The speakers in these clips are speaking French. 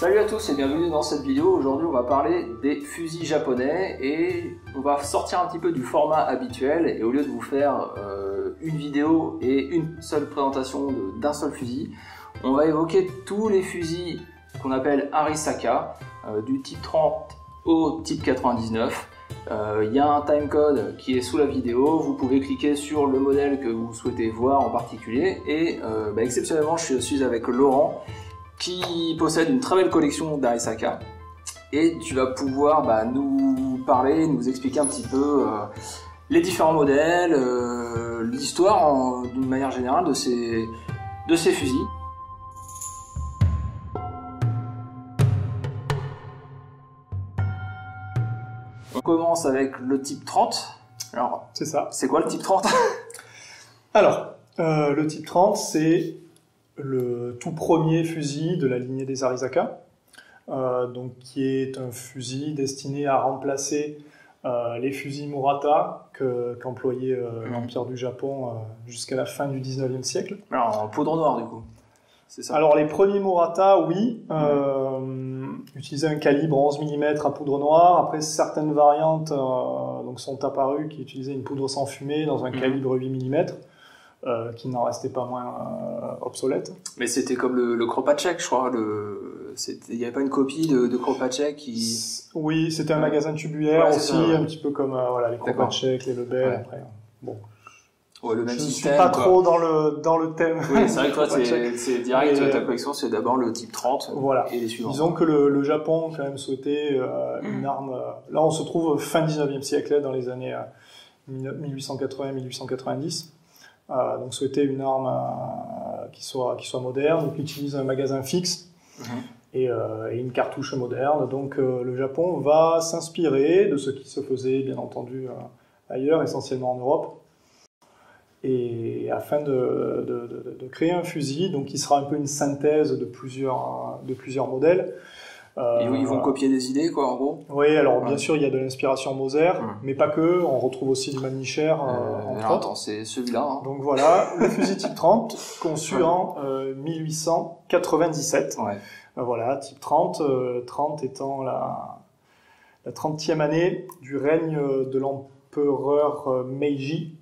Salut à tous et bienvenue dans cette vidéo. Aujourd'hui on va parler des fusils japonais et on va sortir un petit peu du format habituel et au lieu de vous faire une vidéo et une seule présentation d'un seul fusil, on va évoquer tous les fusils qu'on appelle Arisaka, du type 30 au type 99. Il y a un timecode qui est sous la vidéo, vous pouvez cliquer sur le modèle que vous souhaitez voir en particulier et exceptionnellement je suis avec Laurent qui possède une très belle collection d'Arisaka et tu vas pouvoir nous parler, nous expliquer un petit peu les différents modèles, l'histoire d'une manière générale de ces fusils. On commence avec le type 30. Alors, c'est ça. C'est quoi le type 30? Alors, le type 30, c'est le tout premier fusil de la lignée des Arisaka, qui est un fusil destiné à remplacer les fusils Murata qu'employait l'Empire du Japon jusqu'à la fin du 19e siècle. Alors, en poudre noire, du coup. C'est ça. Alors, les premiers Murata, oui, utilisaient un calibre 11 mm à poudre noire. Après, certaines variantes sont apparues qui utilisaient une poudre sans fumée dans un calibre 8 mm. Qui n'en restait pas moins obsolète. Mais c'était comme le Kropatschek, je crois. Il n'y avait pas une copie de Kropatschek qui... Oui, c'était un magasin tubulaire aussi, un petit peu comme les Kropatschek, les Lebel. Ouais. Après, bon. Ouais, le même je ne système. suis pas trop dans le thème. Oui, c'est vrai que toi, c'est direct, ta collection, c'est d'abord le type 30 voilà. Et les suivants. Disons que le Japon, quand même, souhaitait une arme... là, on se trouve fin 19e siècle, dans les années 1880-1890. Donc souhaiter une arme qui soit moderne, donc utilise un magasin fixe et une cartouche moderne. Donc le Japon va s'inspirer de ce qui se faisait bien entendu ailleurs, essentiellement en Europe, et afin de créer un fusil donc qui sera un peu une synthèse de plusieurs modèles. Ils vont copier des idées, quoi, en gros. Oui, alors bien sûr, il y a de l'inspiration Moser, mais pas que. On retrouve aussi du Manicher, entre autres. Attends, c'est celui-là. Hein. Donc voilà, le fusil type 30, conçu en 1897. Ouais. Voilà, type 30, 30 étant la 30e année du règne de l'empereur Meiji.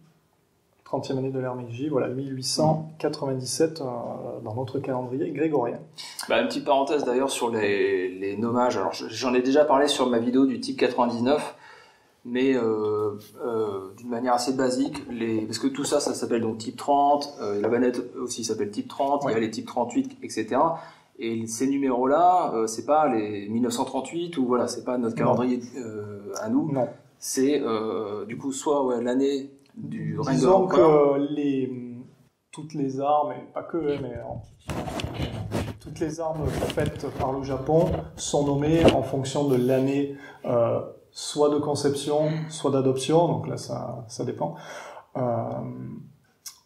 30e année de l'ère Meiji, voilà, 1897 dans notre calendrier grégorien. Une petite parenthèse d'ailleurs sur les nommages. Alors j'en ai déjà parlé sur ma vidéo du type 99, mais d'une manière assez basique, parce que tout ça s'appelle donc type 30, la banette aussi s'appelle type 30, ouais. Il y a les types 38, etc. Et ces numéros-là, c'est pas les 1938 ou voilà, c'est pas notre calendrier à nous. Non. C'est du coup soit l'année du règne de l'empereur. Disons que toutes les armes, et pas que, mais toutes les armes faites par le Japon sont nommées en fonction de l'année, soit de conception, soit d'adoption, donc là ça dépend.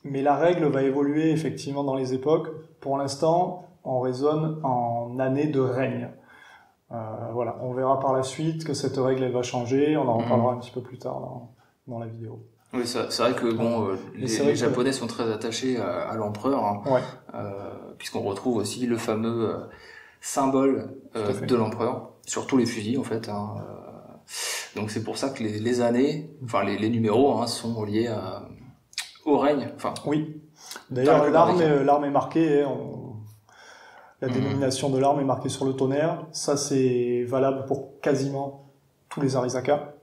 Mais la règle va évoluer effectivement dans les époques. Pour l'instant, on raisonne en année de règne. Voilà, on verra par la suite que cette règle elle va changer, on en reparlera un petit peu plus tard dans la vidéo. Oui, c'est vrai que les Japonais sont très attachés à l'empereur, hein, ouais. Puisqu'on retrouve aussi le fameux symbole de l'empereur sur tous les fusils en fait. Hein, donc c'est pour ça que les années, enfin les numéros sont liés au règne. Enfin. Oui. D'ailleurs l'arme est marquée. La dénomination de l'arme est marquée sur le tonnerre. Ça c'est valable pour quasiment tous les Arisaka.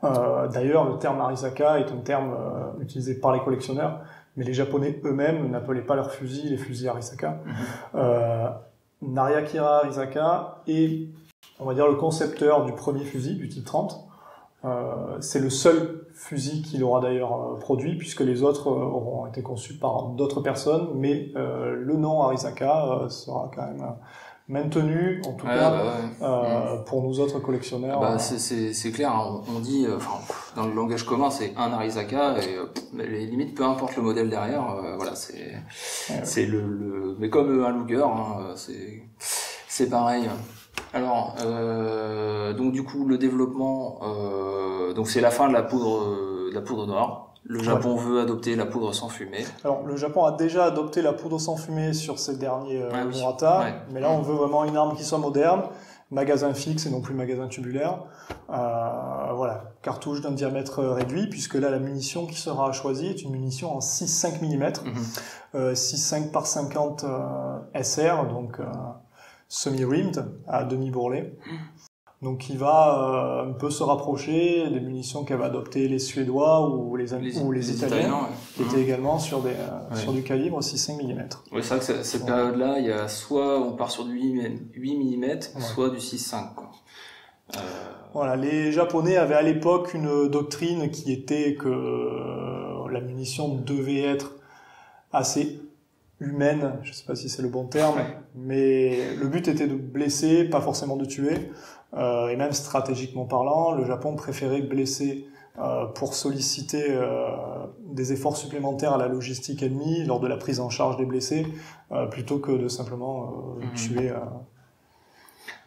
D'ailleurs, le terme Arisaka est un terme utilisé par les collectionneurs, mais les Japonais eux-mêmes n'appelaient pas leurs fusils les fusils Arisaka. Nariakira Arisaka est, on va dire, le concepteur du premier fusil, du type 30. C'est le seul fusil qu'il aura d'ailleurs produit, puisque les autres auront été conçus par d'autres personnes, mais le nom Arisaka sera quand même maintenu, en tout cas, pour nous autres collectionneurs. C'est clair, hein, on dit, dans le langage commun, c'est un Arisaka, et les limites, peu importe le modèle derrière, voilà, c'est mais comme un Luger, hein, c'est pareil. Alors, donc du coup, le développement, donc c'est la fin de la poudre noire. Le Japon veut adopter la poudre sans fumée. Alors, le Japon a déjà adopté la poudre sans fumée sur ses derniers Murata, mais là, on veut vraiment une arme qui soit moderne, magasin fixe et non plus magasin tubulaire. Voilà, cartouche d'un diamètre réduit, puisque là, la munition qui sera choisie est une munition en 6,5 mm, 6,5 par 50 SR, donc semi-rimmed, à demi-bourrelet. Donc qui va un peu se rapprocher des munitions qu'avaient adoptées les Suédois ou les Italiens, qui étaient également sur du calibre 6,5 mm. Oui, c'est vrai que cette période-là, il y a soit on part sur du 8 mm, soit du 6,5 quoi. Voilà, les Japonais avaient à l'époque une doctrine qui était que la munition devait être assez humaine, je sais pas si c'est le bon terme, mais le but était de blesser, pas forcément de tuer. Et même stratégiquement parlant, le Japon préférait blesser pour solliciter des efforts supplémentaires à la logistique ennemie lors de la prise en charge des blessés, plutôt que de simplement tuer.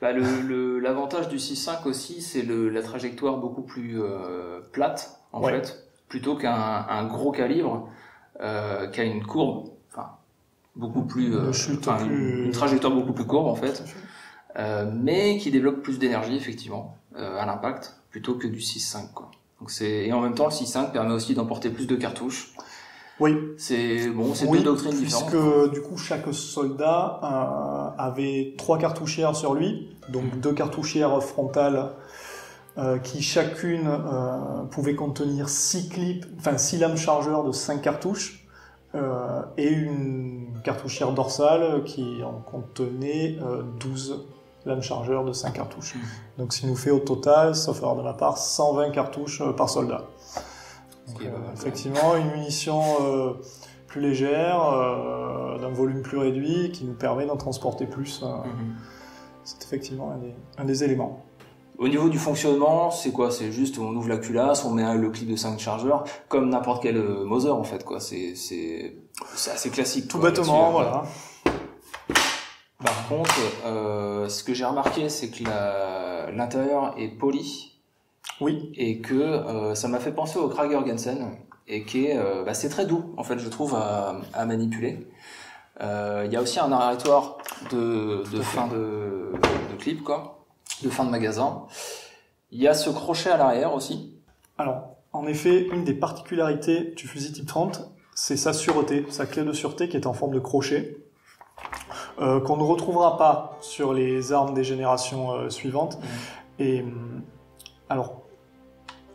L'avantage du 6.5 aussi, c'est la trajectoire beaucoup plus plate, en fait, plutôt qu'un gros calibre qui a une courbe, beaucoup plus, une trajectoire beaucoup plus courbe en fait. Mais qui développe plus d'énergie effectivement à l'impact plutôt que du 6.5 quoi. Donc et en même temps le 6.5 permet aussi d'emporter plus de cartouches. Oui. C'est deux doctrines différentes. Puisque du coup chaque soldat avait 3 cartouchières sur lui, donc 2 cartouchières frontales qui chacune pouvait contenir 6 lames chargeurs de 5 cartouches et une cartouchière dorsale qui en contenait 12 lames chargeurs de 5 cartouches. Donc, ce qui nous fait au total, sauf erreur de ma part, 120 cartouches par soldat. Donc, effectivement, une munition plus légère, d'un volume plus réduit, qui nous permet d'en transporter plus. C'est effectivement un des éléments. Au niveau du fonctionnement, c'est quoi? C'est juste, on ouvre la culasse, on met le clip de 5 chargeurs, comme n'importe quel Mauser, en fait, quoi. C'est assez classique. Tout bêtement, voilà. Par contre, ce que j'ai remarqué, c'est que l'intérieur est poli. Oui. Et que ça m'a fait penser au Krag Jorgensen. Et c'est très doux, en fait, je trouve, à manipuler. Il y a aussi un arrêtoir de fin de clip, quoi. De fin de magasin. Il y a ce crochet à l'arrière aussi. Alors, en effet, une des particularités du fusil type 30, c'est sa sûreté, sa clé de sûreté qui est en forme de crochet, qu'on ne retrouvera pas sur les armes des générations suivantes. Et alors,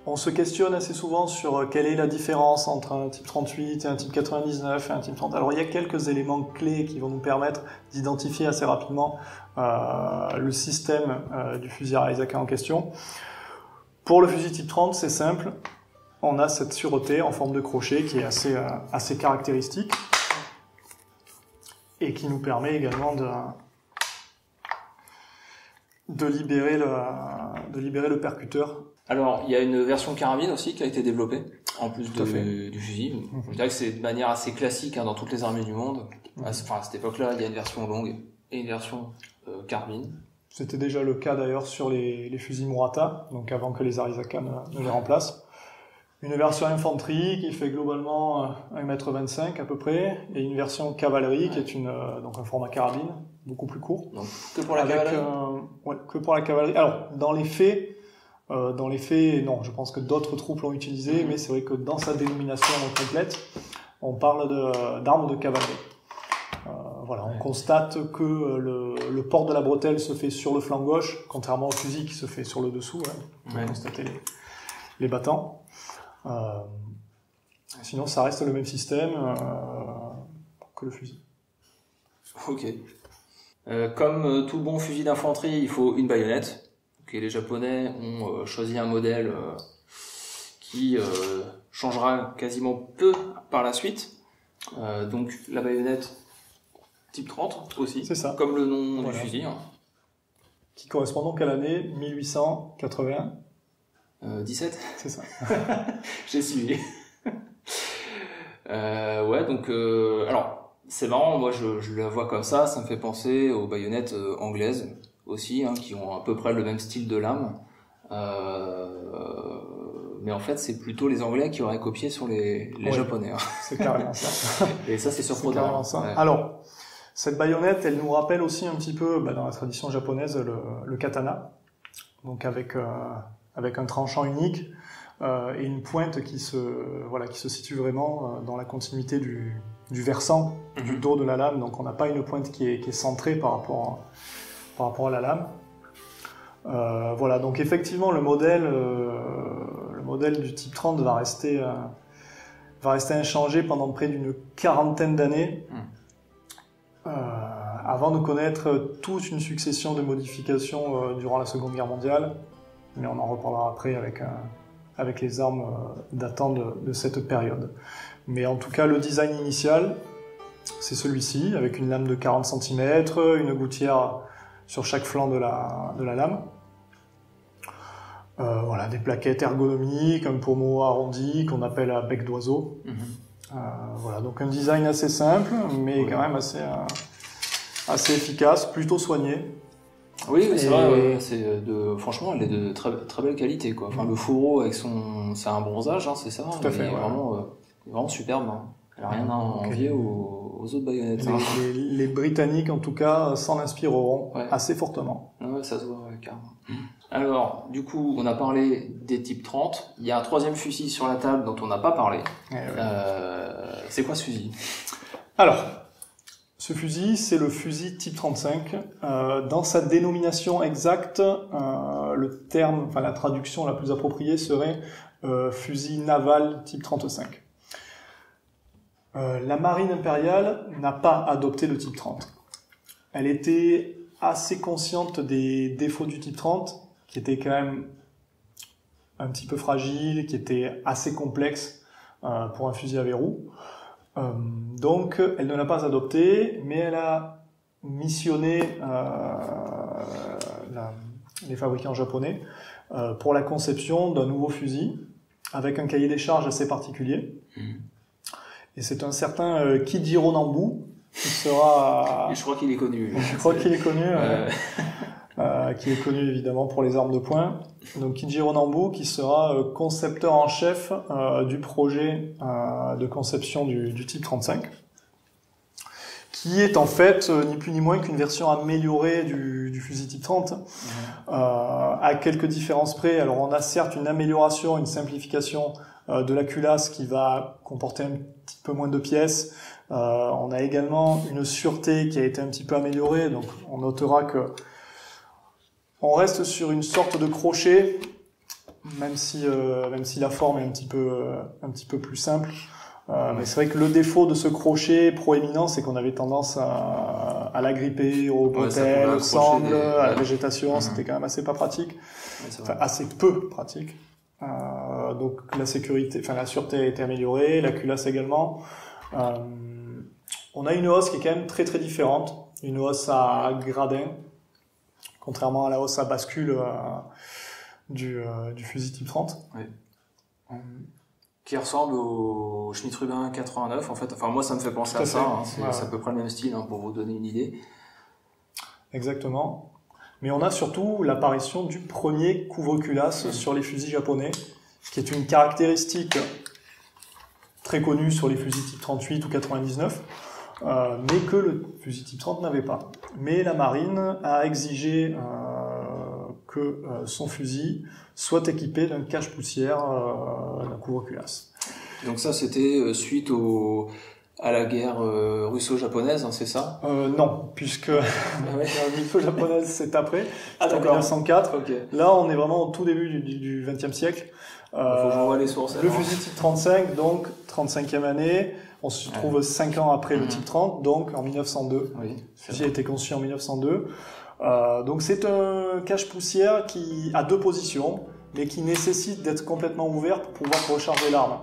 on se questionne assez souvent sur quelle est la différence entre un type 38 et un type 99 et un type 30. Alors, il y a quelques éléments clés qui vont nous permettre d'identifier assez rapidement le système du fusil Arisaka en question. Pour le fusil type 30, c'est simple. On a cette sûreté en forme de crochet qui est assez caractéristique et qui nous permet également de libérer le percuteur. Alors, il y a une version carabine aussi qui a été développée, en plus du fusil. Je dirais que c'est de manière assez classique dans toutes les armées du monde. À cette époque-là, il y a une version longue et une version carabine. C'était déjà le cas d'ailleurs sur les fusils Murata, donc avant que les Arisaka ne les remplacent. Une version infanterie qui fait globalement 1,25 m à peu près, et une version cavalerie qui est donc un format carabine, beaucoup plus court. Donc, que pour la cavalerie que pour la cavalerie. Alors, dans les faits, non, je pense que d'autres troupes l'ont utilisé, mais c'est vrai que dans sa dénomination complète, on parle d'armes de cavalerie. Voilà, on constate que le port de la bretelle se fait sur le flanc gauche, contrairement au fusil qui se fait sur le dessous. On peut constater les battants. Sinon, ça reste le même système que le fusil. Ok. Comme tout bon fusil d'infanterie, il faut une baïonnette. Les Japonais ont choisi un modèle qui changera quasiment peu par la suite. Donc la baïonnette type 30 aussi, c'est ça. Comme le nom du fusil. Qui correspond donc à l'année 1880. 17 C'est ça. J'ai suivi. Donc alors c'est marrant, moi je la vois comme ça me fait penser aux baïonnettes anglaises aussi, qui ont à peu près le même style de lame. mais en fait, c'est plutôt les Anglais qui auraient copié sur les Japonais. Hein. C'est carrément ça. Et ça, c'est surprenant. C'est carrément ça. Ouais. Alors, cette baïonnette, elle nous rappelle aussi un petit peu, dans la tradition japonaise, le katana. Donc avec un tranchant unique et une pointe qui se situe vraiment dans la continuité du versant du dos de la lame. Donc on n'a pas une pointe qui est centrée par rapport à la lame. Voilà, donc effectivement le modèle du Type 30 va rester inchangé pendant près d'une quarantaine d'années avant de connaître toute une succession de modifications durant la Seconde Guerre mondiale, mais on en reparlera après avec les armes datant de cette période. Mais en tout cas, le design initial, c'est celui-ci, avec une lame de 40 cm, une gouttière sur chaque flanc de la lame. Voilà, des plaquettes ergonomiques, un pommeau arrondi qu'on appelle à bec d'oiseau. Voilà, donc un design assez simple, mais quand même assez efficace, plutôt soigné. Oui, c'est vrai, franchement, elle est de très, très belle qualité, quoi. Enfin, le fourreau avec c'est un bronzage, hein, c'est ça. Tout à fait, ouais. Vraiment superbe. Hein. Elle n'a rien à envier aux autres baïonnettes. Les Britanniques, en tout cas, s'en inspireront assez fortement. Ouais, ça se voit, carrément. Alors, du coup, on a parlé des types 30. Il y a un troisième fusil sur la table dont on n'a pas parlé. C'est quoi ce fusil? Alors, ce fusil, c'est le fusil Type 35. Dans sa dénomination exacte, la traduction la plus appropriée serait fusil naval Type 35. La marine impériale n'a pas adopté le Type 30. Elle était assez consciente des défauts du Type 30, qui était quand même un petit peu fragile, qui était assez complexe pour un fusil à verrou. Donc, elle ne l'a pas adopté, mais elle a missionné les fabricants japonais pour la conception d'un nouveau fusil avec un cahier des charges assez particulier. Et c'est un certain Kijiro Nambu qui sera... Je crois qu'il est connu. Je crois qu'il est connu. Qui est connu évidemment pour les armes de poing. Donc Kijiro Nambu qui sera concepteur en chef du projet de conception du Type 35, qui est en fait ni plus ni moins qu'une version améliorée du fusil Type 30, à quelques différences près. Alors on a certes une amélioration, une simplification de la culasse qui va comporter un petit peu moins de pièces. On a également une sûreté qui a été un petit peu améliorée, donc on notera que on reste sur une sorte de crochet, même si la forme est un petit peu plus simple. Mais c'est vrai que le défaut de ce crochet proéminent, c'est qu'on avait tendance à l'agripper aux bretelles, au sangle, à la végétation. C'était quand même assez pas pratique, assez peu pratique. Donc la sûreté a été améliorée, la culasse également. On a une hausse qui est quand même très très différente, une hausse à gradin, contrairement à la hausse à bascule du fusil Type 30. Oui. Qui ressemble au Schmidt-Rubin 89, en fait. Enfin, moi, ça me fait penser à ça. Hein. C'est à peu près le même style, hein, pour vous donner une idée. Exactement. Mais on a surtout l'apparition du premier couvre-culasse sur les fusils japonais, qui est une caractéristique très connue sur les fusils Type 38 ou 99, mais que le fusil Type 30 n'avait pas. Mais la marine a exigé que son fusil soit équipé d'un cache-poussière, d'un couvre-culasse. Donc ça, c'était suite à la guerre russo-japonaise, hein, c'est ça? Non, puisque la russo-japonaise c'est après, c'est en 1904. Okay. Là, on est vraiment au tout début du XXe siècle. Faut que je revoie les sources. Le fusil Type 35, donc 35e année, on se trouve 5 ans après le Type 30, donc en 1902. Oui, le fusil a été conçu en 1902. Donc c'est un cache-poussière qui a deux positions, mais qui nécessite d'être complètement ouvert pour pouvoir recharger l'arme.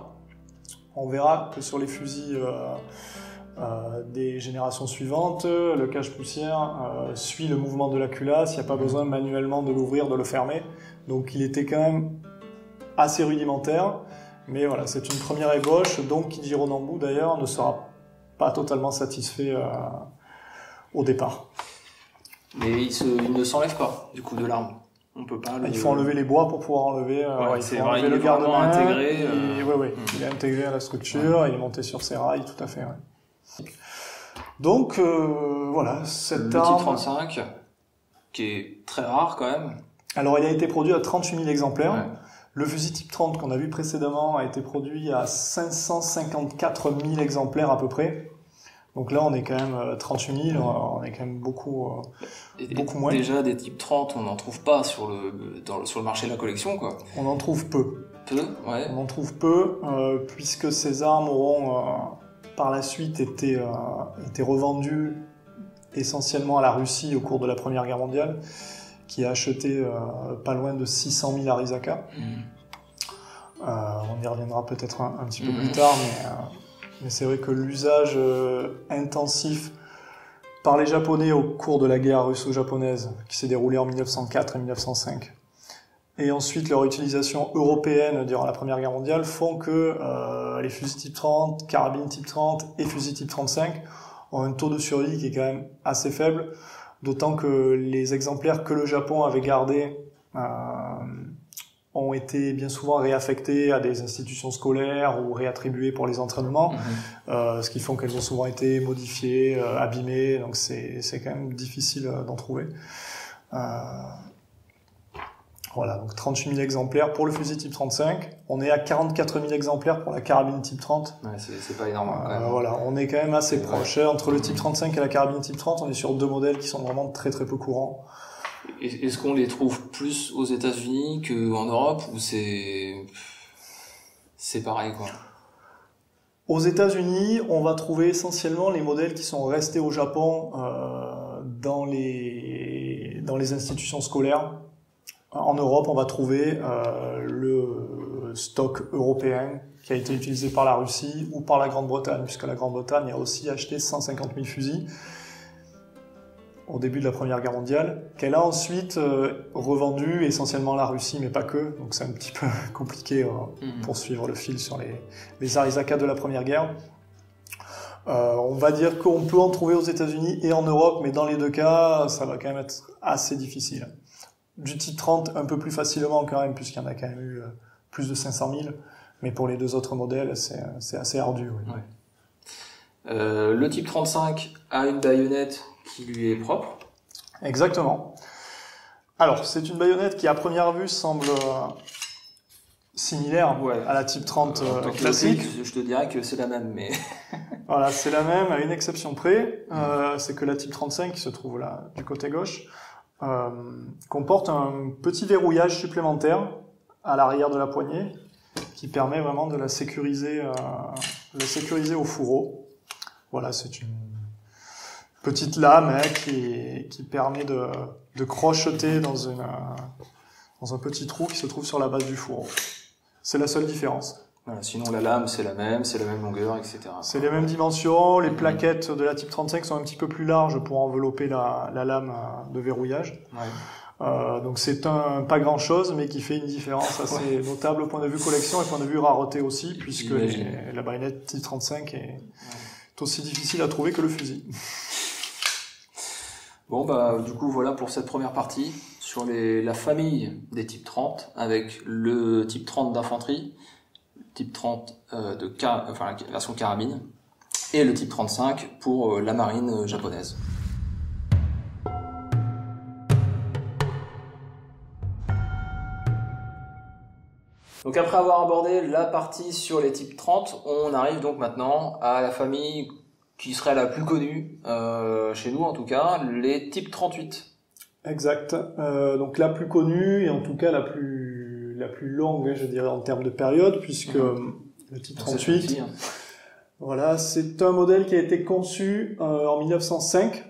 On verra que sur les fusils des générations suivantes, le cache-poussière suit le mouvement de la culasse, il n'y a pas besoin manuellement de l'ouvrir, de le fermer. Donc il était quand même assez rudimentaire, mais voilà, c'est une première ébauche, donc Kijiro Nambu d'ailleurs ne sera pas totalement satisfait au départ. Mais il ne s'enlève pas, du coup, de l'arme. On peut pas. Il faut enlever les bois pour pouvoir enlever. Ouais, il c'est faut vrai, enlever il le est vraiment garde-main. intégré. Il est intégré à la structure. Il est monté sur ses rails, tout à fait. Ouais. Donc voilà, cette le arme. type 35, qui est très rare quand même. Alors il a été produit à 38 000 exemplaires. Ouais. Le fusil type 30 qu'on a vu précédemment a été produit à 554 000 exemplaires à peu près. Donc là on est quand même 38 000, on est quand même beaucoup moins. Déjà des types 30, on n'en trouve pas sur le marché de la collection, quoi. On en trouve peu. Ouais. On en trouve peu, puisque ces armes auront par la suite été revendues essentiellement à la Russie au cours de la Première Guerre mondiale, qui a acheté pas loin de 600 000 Arisaka. On y reviendra peut-être un petit peu plus tard, mais c'est vrai que l'usage intensif par les Japonais au cours de la guerre russo-japonaise, qui s'est déroulée en 1904 et 1905, et ensuite leur utilisation européenne durant la Première Guerre mondiale, font que les fusils type 30, carabines type 30 et fusils type 35 ont un taux de survie qui est quand même assez faible, d'autant que les exemplaires que le Japon avait gardés ont été bien souvent réaffectés à des institutions scolaires ou réattribués pour les entraînements, ce qui font qu'elles ont souvent été modifiées, abîmées, donc c'est quand même difficile d'en trouver. Voilà, donc 38 000 exemplaires pour le fusil type 35. On est à 44 000 exemplaires pour la carabine type 30. Ouais, c'est pas énorme quand même. Voilà, on est quand même assez proche. Entre le type 35 et la carabine type 30, on est sur deux modèles qui sont vraiment très très peu courants. Est-ce qu'on les trouve plus aux États-Unis qu'en Europe, ou c'est pareil, quoi? Aux États-Unis, on va trouver essentiellement les modèles qui sont restés au Japon dans les institutions scolaires. En Europe, on va trouver le stock européen qui a été utilisé par la Russie ou par la Grande-Bretagne, puisque la Grande-Bretagne a aussi acheté 150 000 fusils au début de la Première Guerre mondiale, qu'elle a ensuite revendu essentiellement à la Russie, mais pas que, donc c'est un petit peu compliqué pour suivre le fil sur les Arisaka de la Première Guerre. On va dire qu'on peut en trouver aux États-Unis et en Europe, mais dans les deux cas, ça va quand même être assez difficile. Du type 30, un peu plus facilement quand même, puisqu'il y en a quand même eu plus de 500 000, mais pour les deux autres modèles, c'est assez ardu. Oui. Ouais. Le type 35 a une baïonnette qui lui est propre. Exactement. Alors, c'est une baïonnette qui, à première vue, semble similaire à la type 30 classique. Je te dirais que c'est la même, mais... Voilà, c'est la même, à une exception près. C'est que la type 35, qui se trouve là, du côté gauche, comporte un petit verrouillage supplémentaire à l'arrière de la poignée, qui permet vraiment de la sécuriser au fourreau. Voilà, c'est une petite lame qui permet de crocheter dans un petit trou qui se trouve sur la base du fourreau. C'est la seule différence. Voilà, sinon la lame c'est la même longueur, etc. C'est les mêmes dimensions, les plaquettes de la type 35 sont un petit peu plus larges pour envelopper la lame de verrouillage. Ouais. Donc c'est pas grand chose, mais qui fait une différence assez notable au point de vue collection et au point de vue rareté aussi, puisque la baïonnette type 35 est aussi difficile à trouver que le fusil. Bon du coup voilà pour cette première partie sur la famille des types 30 avec le type 30 d'infanterie, type 30 la version carabine et le type 35 pour la marine japonaise. Donc après avoir abordé la partie sur les types 30, on arrive donc maintenant à la famille qui serait la plus connue, chez nous en tout cas, les types 38. Exact. Donc la plus connue et en tout cas la plus longue, je dirais, en termes de période, puisque le type 38, voilà, c'est un modèle qui a été conçu en 1905,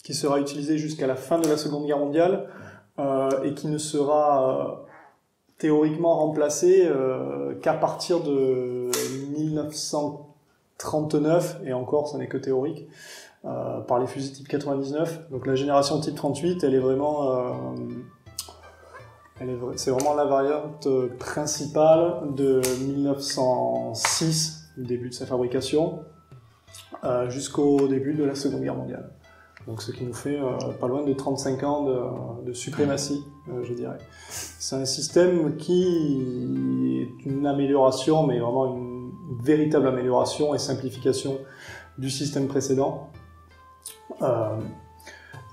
qui sera utilisé jusqu'à la fin de la Seconde Guerre mondiale, et qui ne sera théoriquement remplacé qu'à partir de 1939, et encore, ce n'est que théorique, par les fusils type 99. Donc la génération type 38, elle est vraiment... c'est vraiment la variante principale de 1906, le début de sa fabrication, jusqu'au début de la Seconde Guerre mondiale. Donc ce qui nous fait pas loin de 35 ans de suprématie, je dirais. C'est un système qui est une amélioration, mais vraiment une véritable amélioration et simplification du système précédent.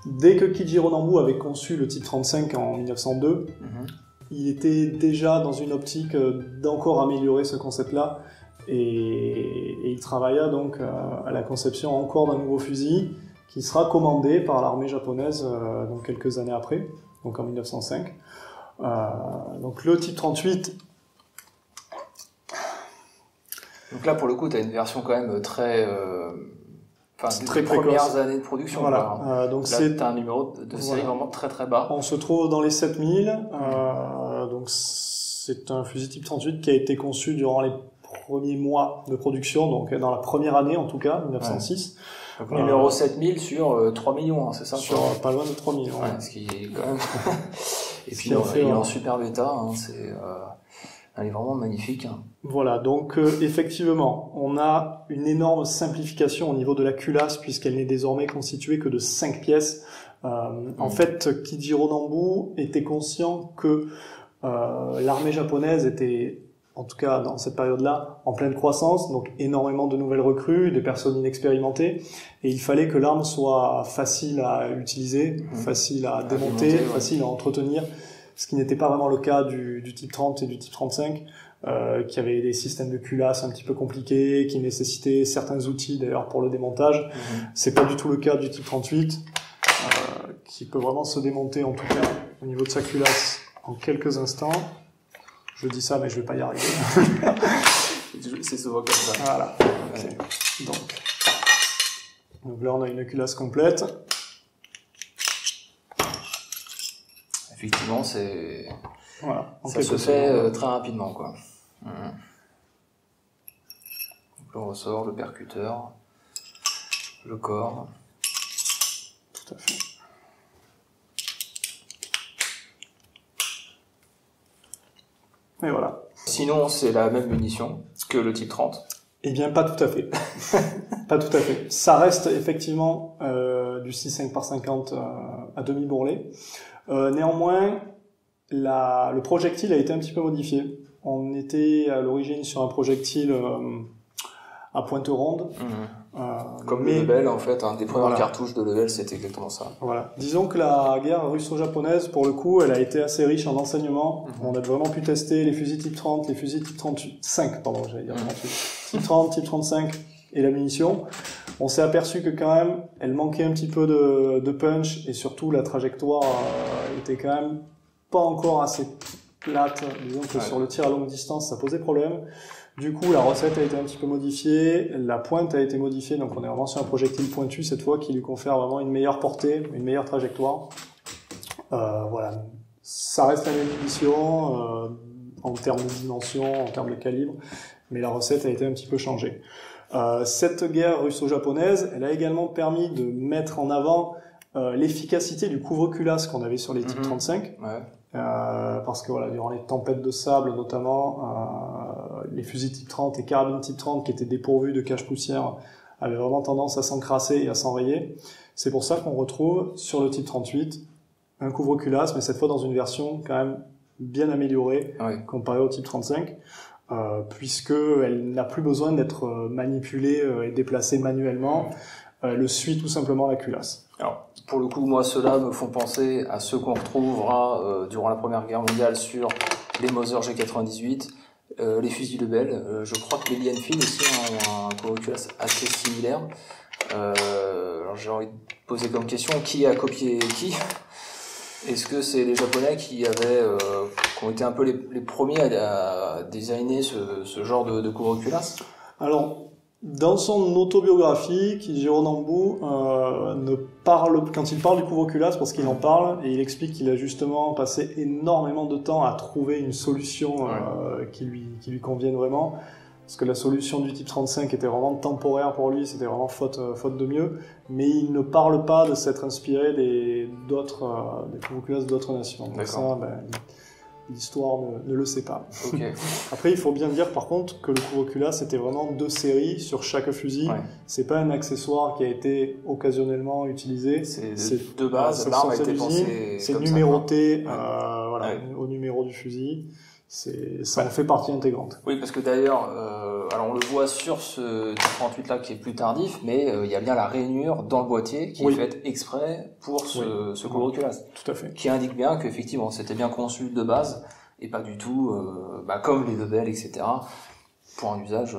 Dès que Kijiro Nambu avait conçu le type 35 en 1902, il était déjà dans une optique d'encore améliorer ce concept-là, et il travailla donc à la conception encore d'un nouveau fusil qui sera commandé par l'armée japonaise donc quelques années après, donc en 1905. Donc le type 38. Donc là, pour le coup, tu as une version quand même très très premières années de production. Voilà. Donc là, tu as un numéro de série vraiment très très bas. On se trouve dans les 7000. Donc c'est un fusil type 38 qui a été conçu durant les premiers mois de production, donc dans la première année en tout cas, 1906. Donc numéro 7000 sur 3 millions, hein, c'est ça? Sur pas loin de 3 millions. Ouais, ce qui est quand même... Et puis il est en super bêta, hein, elle est vraiment magnifique. Hein. Voilà, donc effectivement, on a une énorme simplification au niveau de la culasse, puisqu'elle n'est désormais constituée que de 5 pièces. En fait, Kijiro Nambu était conscient que l'armée japonaise était, en tout cas dans cette période-là, en pleine croissance, donc énormément de nouvelles recrues, des personnes inexpérimentées, et il fallait que l'arme soit facile à utiliser, facile à démonter, facile à entretenir, ce qui n'était pas vraiment le cas du type 30 et du type 35, qui avaient des systèmes de culasse un petit peu compliqués, qui nécessitaient certains outils d'ailleurs pour le démontage. C'est pas du tout le cas du type 38, qui peut vraiment se démonter en tout cas au niveau de sa culasse en quelques instants. Je dis ça, mais je vais pas y arriver. C'est souvent comme ça. Voilà. Okay. Donc là, on a une culasse complète. Effectivement, voilà, ça se fait très rapidement, quoi. Donc le ressort, le percuteur, le corps. Tout à fait. Et voilà. Sinon, c'est la même munition que le type 30? Eh bien, pas tout à fait. Pas tout à fait. Ça reste effectivement du 6,5 par 50 à demi-bourrelet. Néanmoins, le projectile a été un petit peu modifié. On était à l'origine sur un projectile à pointe ronde. Comme le Lebel, en fait, des premières cartouches de Lebel, c'était exactement ça. Voilà. Disons que la guerre russo-japonaise, pour le coup, elle a été assez riche en enseignements. On a vraiment pu tester les fusils type 30, les fusils type 35, pardon, j'allais dire 38. Type 30, type 35 et la munition. On s'est aperçu que quand même, elle manquait un petit peu de punch, et surtout la trajectoire était quand même pas encore assez plate. Disons que sur le tir à longue distance, ça posait problème. Du coup, la recette a été un petit peu modifiée, la pointe a été modifiée, donc on est vraiment sur un projectile pointu cette fois qui lui confère vraiment une meilleure portée, une meilleure trajectoire. Voilà, ça reste la même munition en termes de dimension, en termes de calibre, mais la recette a été un petit peu changée. Cette guerre russo-japonaise, elle a également permis de mettre en avant l'efficacité du couvre-culasse qu'on avait sur les types 35. Parce que voilà, durant les tempêtes de sable notamment, les fusils type 30 et carabines type 30 qui étaient dépourvus de cache-poussière avaient vraiment tendance à s'encrasser et à s'enrayer. C'est pour ça qu'on retrouve sur le type 38 un couvre-culasse, mais cette fois dans une version quand même bien améliorée comparée au type 35, puisque elle n'a plus besoin d'être manipulée et déplacée manuellement. Elle suit tout simplement la culasse. Alors, pour le coup, moi, ceux-là me font penser à ceux qu'on retrouvera durant la Première Guerre mondiale sur les Mauser G98, les fusils Lebel. Je crois que les Lee Enfield aussi ont un couvre-culasse assez similaire. Alors, j'ai envie de poser comme question, qui a copié qui? Est-ce que c'est les Japonais qui ont été un peu les premiers à designer ce genre de couvre-culasse? Alors, dans son autobiographie, Kijiro Nambu quand il parle du couvre-culasse, parce qu'il en parle, et il explique qu'il a justement passé énormément de temps à trouver une solution qui lui convienne vraiment, parce que la solution du type 35 était vraiment temporaire pour lui, c'était vraiment faute de mieux, mais il ne parle pas de s'être inspiré des couvre-culasses d'autres nations. Donc ça, l'histoire ne le sait pas. Okay. Après, il faut bien dire par contre que le couvre-culasse c'était vraiment 2 séries sur chaque fusil. Ouais. C'est pas un accessoire qui a été occasionnellement utilisé. C'est de base, l'arme a été pensée. C'est numéroté voilà, au numéro du fusil. Ça en fait partie intégrante. Oui, parce que d'ailleurs, alors on le voit sur ce 38 là qui est plus tardif, mais il y a bien la rainure dans le boîtier qui est faite exprès pour ce couvre-culasse. Tout à fait. Qui indique bien qu'effectivement c'était bien conçu de base et pas du tout comme les Lebel, etc. pour un usage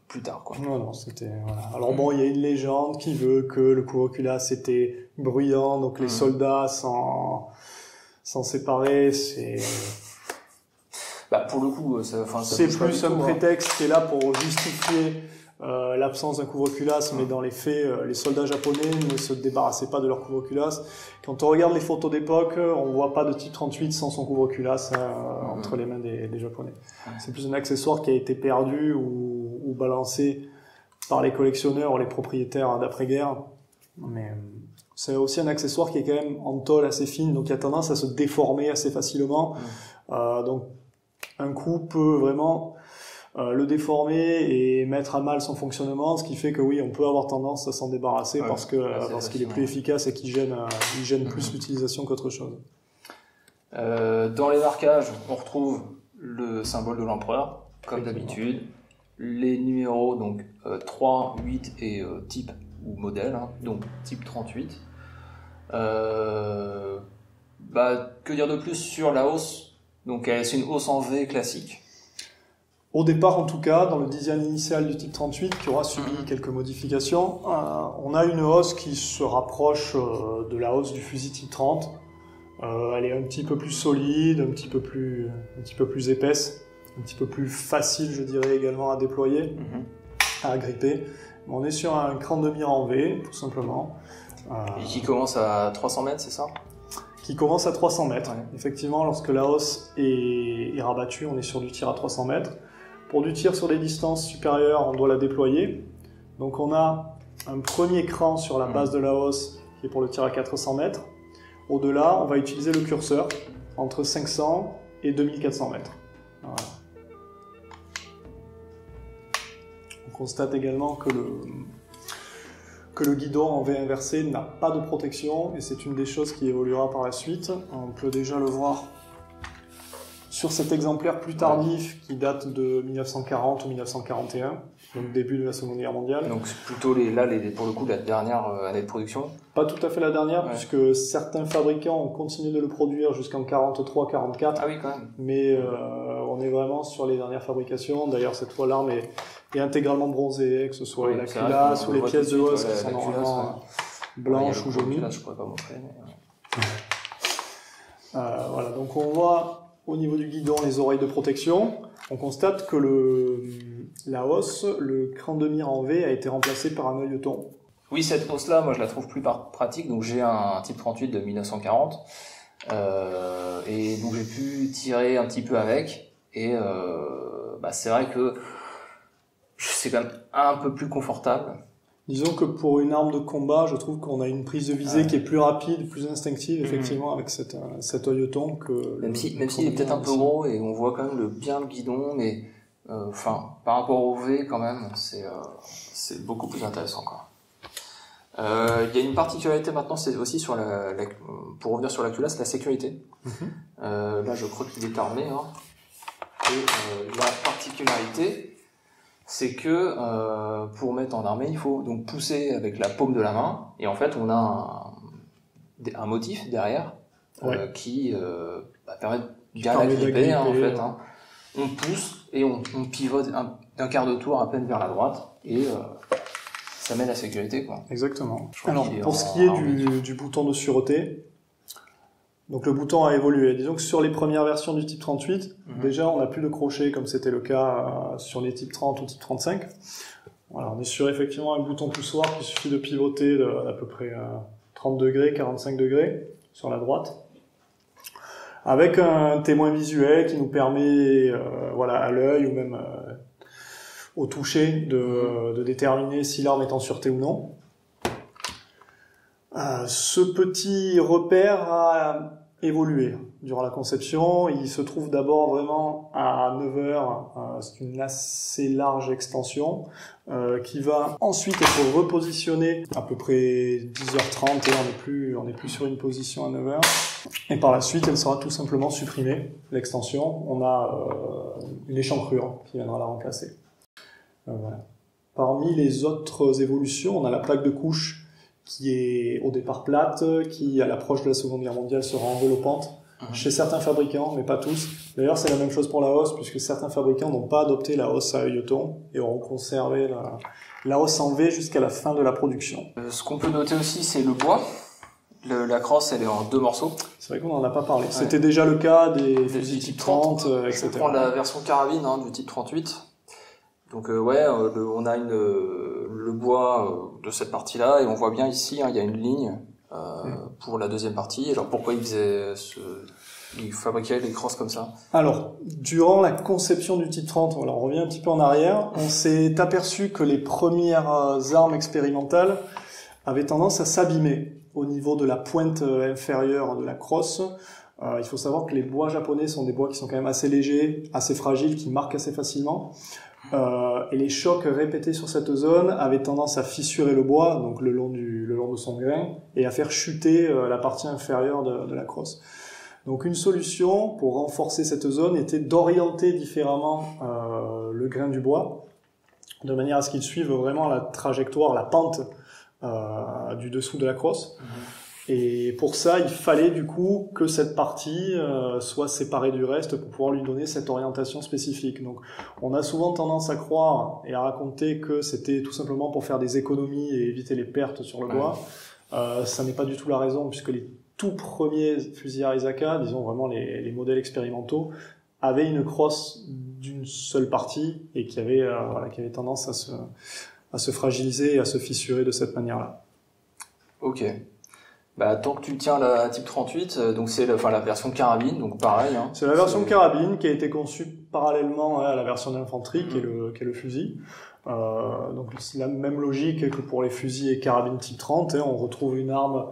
plus tard, quoi. Non, c'était voilà. Alors bon, il y a une légende qui veut que le couvre-culasse était bruyant, donc les soldats s'en séparaient, pour le coup, c'est plus un prétexte qui est là pour justifier l'absence d'un couvre-culasse, mais dans les faits, les soldats japonais ne se débarrassaient pas de leur couvre-culasse. Quand on regarde les photos d'époque, on voit pas de type 38 sans son couvre-culasse entre les mains des Japonais. C'est plus un accessoire qui a été perdu ou balancé par les collectionneurs ou les propriétaires d'après-guerre. Mais c'est aussi un accessoire qui est quand même en tôle assez fine, donc il a tendance à se déformer assez facilement. Donc un coup peut vraiment le déformer et mettre à mal son fonctionnement, ce qui fait que oui, on peut avoir tendance à s'en débarrasser parce qu'il est plus efficace et qu'il gêne plus l'utilisation qu'autre chose. Dans les marquages, on retrouve le symbole de l'empereur, comme d'habitude, les numéros donc 3, 8 et type ou modèle, donc type 38. Que dire de plus sur la hausse? Donc c'est une hausse en V classique. Au départ, en tout cas, dans le design initial du type 38, qui aura subi quelques modifications, on a une hausse qui se rapproche de la hausse du fusil type 30. Elle est un petit peu plus solide, un petit peu plus épaisse, un petit peu plus facile, je dirais, également à déployer, à agripper. On est sur un cran de mire en V, tout simplement. Et qui commence à 300 mètres, c'est ça ? Qui commence à 300 mètres. Ouais. Effectivement, lorsque la hausse est rabattue, on est sur du tir à 300 mètres. Pour du tir sur des distances supérieures, on doit la déployer. Donc on a un premier cran sur la base de la hausse qui est pour le tir à 400 mètres. Au-delà, on va utiliser le curseur entre 500 et 2400 mètres. Voilà. On constate également que le guidon en V inversé n'a pas de protection et c'est une des choses qui évoluera par la suite. On peut déjà le voir sur cet exemplaire plus tardif qui date de 1940 ou 1941, donc début de la Seconde Guerre mondiale. Donc c'est plutôt pour le coup la dernière année de production. Pas tout à fait la dernière, puisque certains fabricants ont continué de le produire jusqu'en 43-44. Ah oui, quand même. Mais on est vraiment sur les dernières fabrications. D'ailleurs, cette fois l'arme est intégralement bronzée, que ce soit la culasse ou les pièces de hausse qui sont normalement blanches ou jaunes. Je pourrais pas montrer. Mais... voilà, donc on voit au niveau du guidon les oreilles de protection. On constate que la hausse, le cran de mire en V a été remplacé par un œilleton. Oui, cette hausse-là, moi je la trouve plus pratique. Donc j'ai un type 38 de 1940 et donc j'ai pu tirer un petit peu avec. Et c'est vrai que c'est quand même un peu plus confortable. Disons que pour une arme de combat, je trouve qu'on a une prise de visée qui est plus rapide, plus instinctive, effectivement, avec cet œilleton que... Même s'il est peut-être un peu gros et on voit quand même bien le guidon, mais par rapport au V, quand même, c'est beaucoup plus intéressant, quoi. Il y a une particularité maintenant, c'est aussi sur pour revenir sur la culasse, la sécurité. Là, je crois qu'il est armé, Et la particularité, c'est que pour mettre en armée, il faut donc pousser avec la paume de la main, et en fait, on a un motif derrière qui permet de bien l'agripper, en fait. On pousse et on pivote d'un quart de tour à peine vers la droite, et ça met la sécurité, quoi. Exactement. Alors, pour ce qui est du bouton de sûreté, donc le bouton a évolué. Disons que sur les premières versions du type 38, déjà on n'a plus de crochet comme c'était le cas sur les types 30 ou type 35. Voilà, on est sur effectivement un bouton poussoir qui suffit de pivoter d'à peu près 30 degrés, 45 degrés sur la droite. Avec un témoin visuel qui nous permet à l'œil ou même au toucher de déterminer si l'arme est en sûreté ou non. Ce petit repère a évolué durant la conception. Il se trouve d'abord vraiment à 9 heures, c'est une assez large extension, qui va ensuite être repositionnée à peu près 10h30 et on n'est plus sur une position à 9 heures. Et par la suite, elle sera tout simplement supprimée, l'extension. On a une échancrure qui viendra la remplacer. Voilà. Parmi les autres évolutions, on a la plaque de couche qui est au départ plate, qui à l'approche de la Seconde Guerre mondiale sera enveloppante chez certains fabricants, mais pas tous. D'ailleurs, c'est la même chose pour la hausse, puisque certains fabricants n'ont pas adopté la hausse à œilleton et auront conservé la hausse en V jusqu'à la fin de la production. Ce qu'on peut noter aussi, c'est le bois. La crosse, elle est en 2 morceaux. C'est vrai qu'on n'en a pas parlé. Ouais. C'était déjà le cas des fusils type 30, etc. Je prends la version carabine du type 38. Donc on a le bois de cette partie-là et on voit bien ici, il y a une ligne pour la deuxième partie. Alors pourquoi ils fabriquaient les crosses comme ça? Alors, durant la conception du type 30, on revient un petit peu en arrière, on s'est aperçu que les premières armes expérimentales avaient tendance à s'abîmer au niveau de la pointe inférieure de la crosse. Il faut savoir que les bois japonais sont des bois qui sont quand même assez légers, assez fragiles, qui marquent assez facilement. Et les chocs répétés sur cette zone avaient tendance à fissurer le bois, donc le long de son grain, et à faire chuter la partie inférieure de la crosse. Donc une solution pour renforcer cette zone était d'orienter différemment le grain du bois, de manière à ce qu'il suive vraiment la trajectoire, la pente du dessous de la crosse. Et pour ça, il fallait du coup que cette partie soit séparée du reste pour pouvoir lui donner cette orientation spécifique. Donc, on a souvent tendance à croire et à raconter que c'était tout simplement pour faire des économies et éviter les pertes sur le bois. Ça n'est pas du tout la raison, puisque les tout premiers fusils Arisaka, disons vraiment les modèles expérimentaux, avaient une crosse d'une seule partie et qui avait tendance à se fragiliser et à se fissurer de cette manière-là. Ok. Tant que tu tiens la type 38, donc c'est la version carabine, donc pareil. C'est la version carabine qui a été conçue parallèlement à la version d'infanterie qui est le fusil. Donc c'est la même logique que pour les fusils et carabines type 30. On retrouve une arme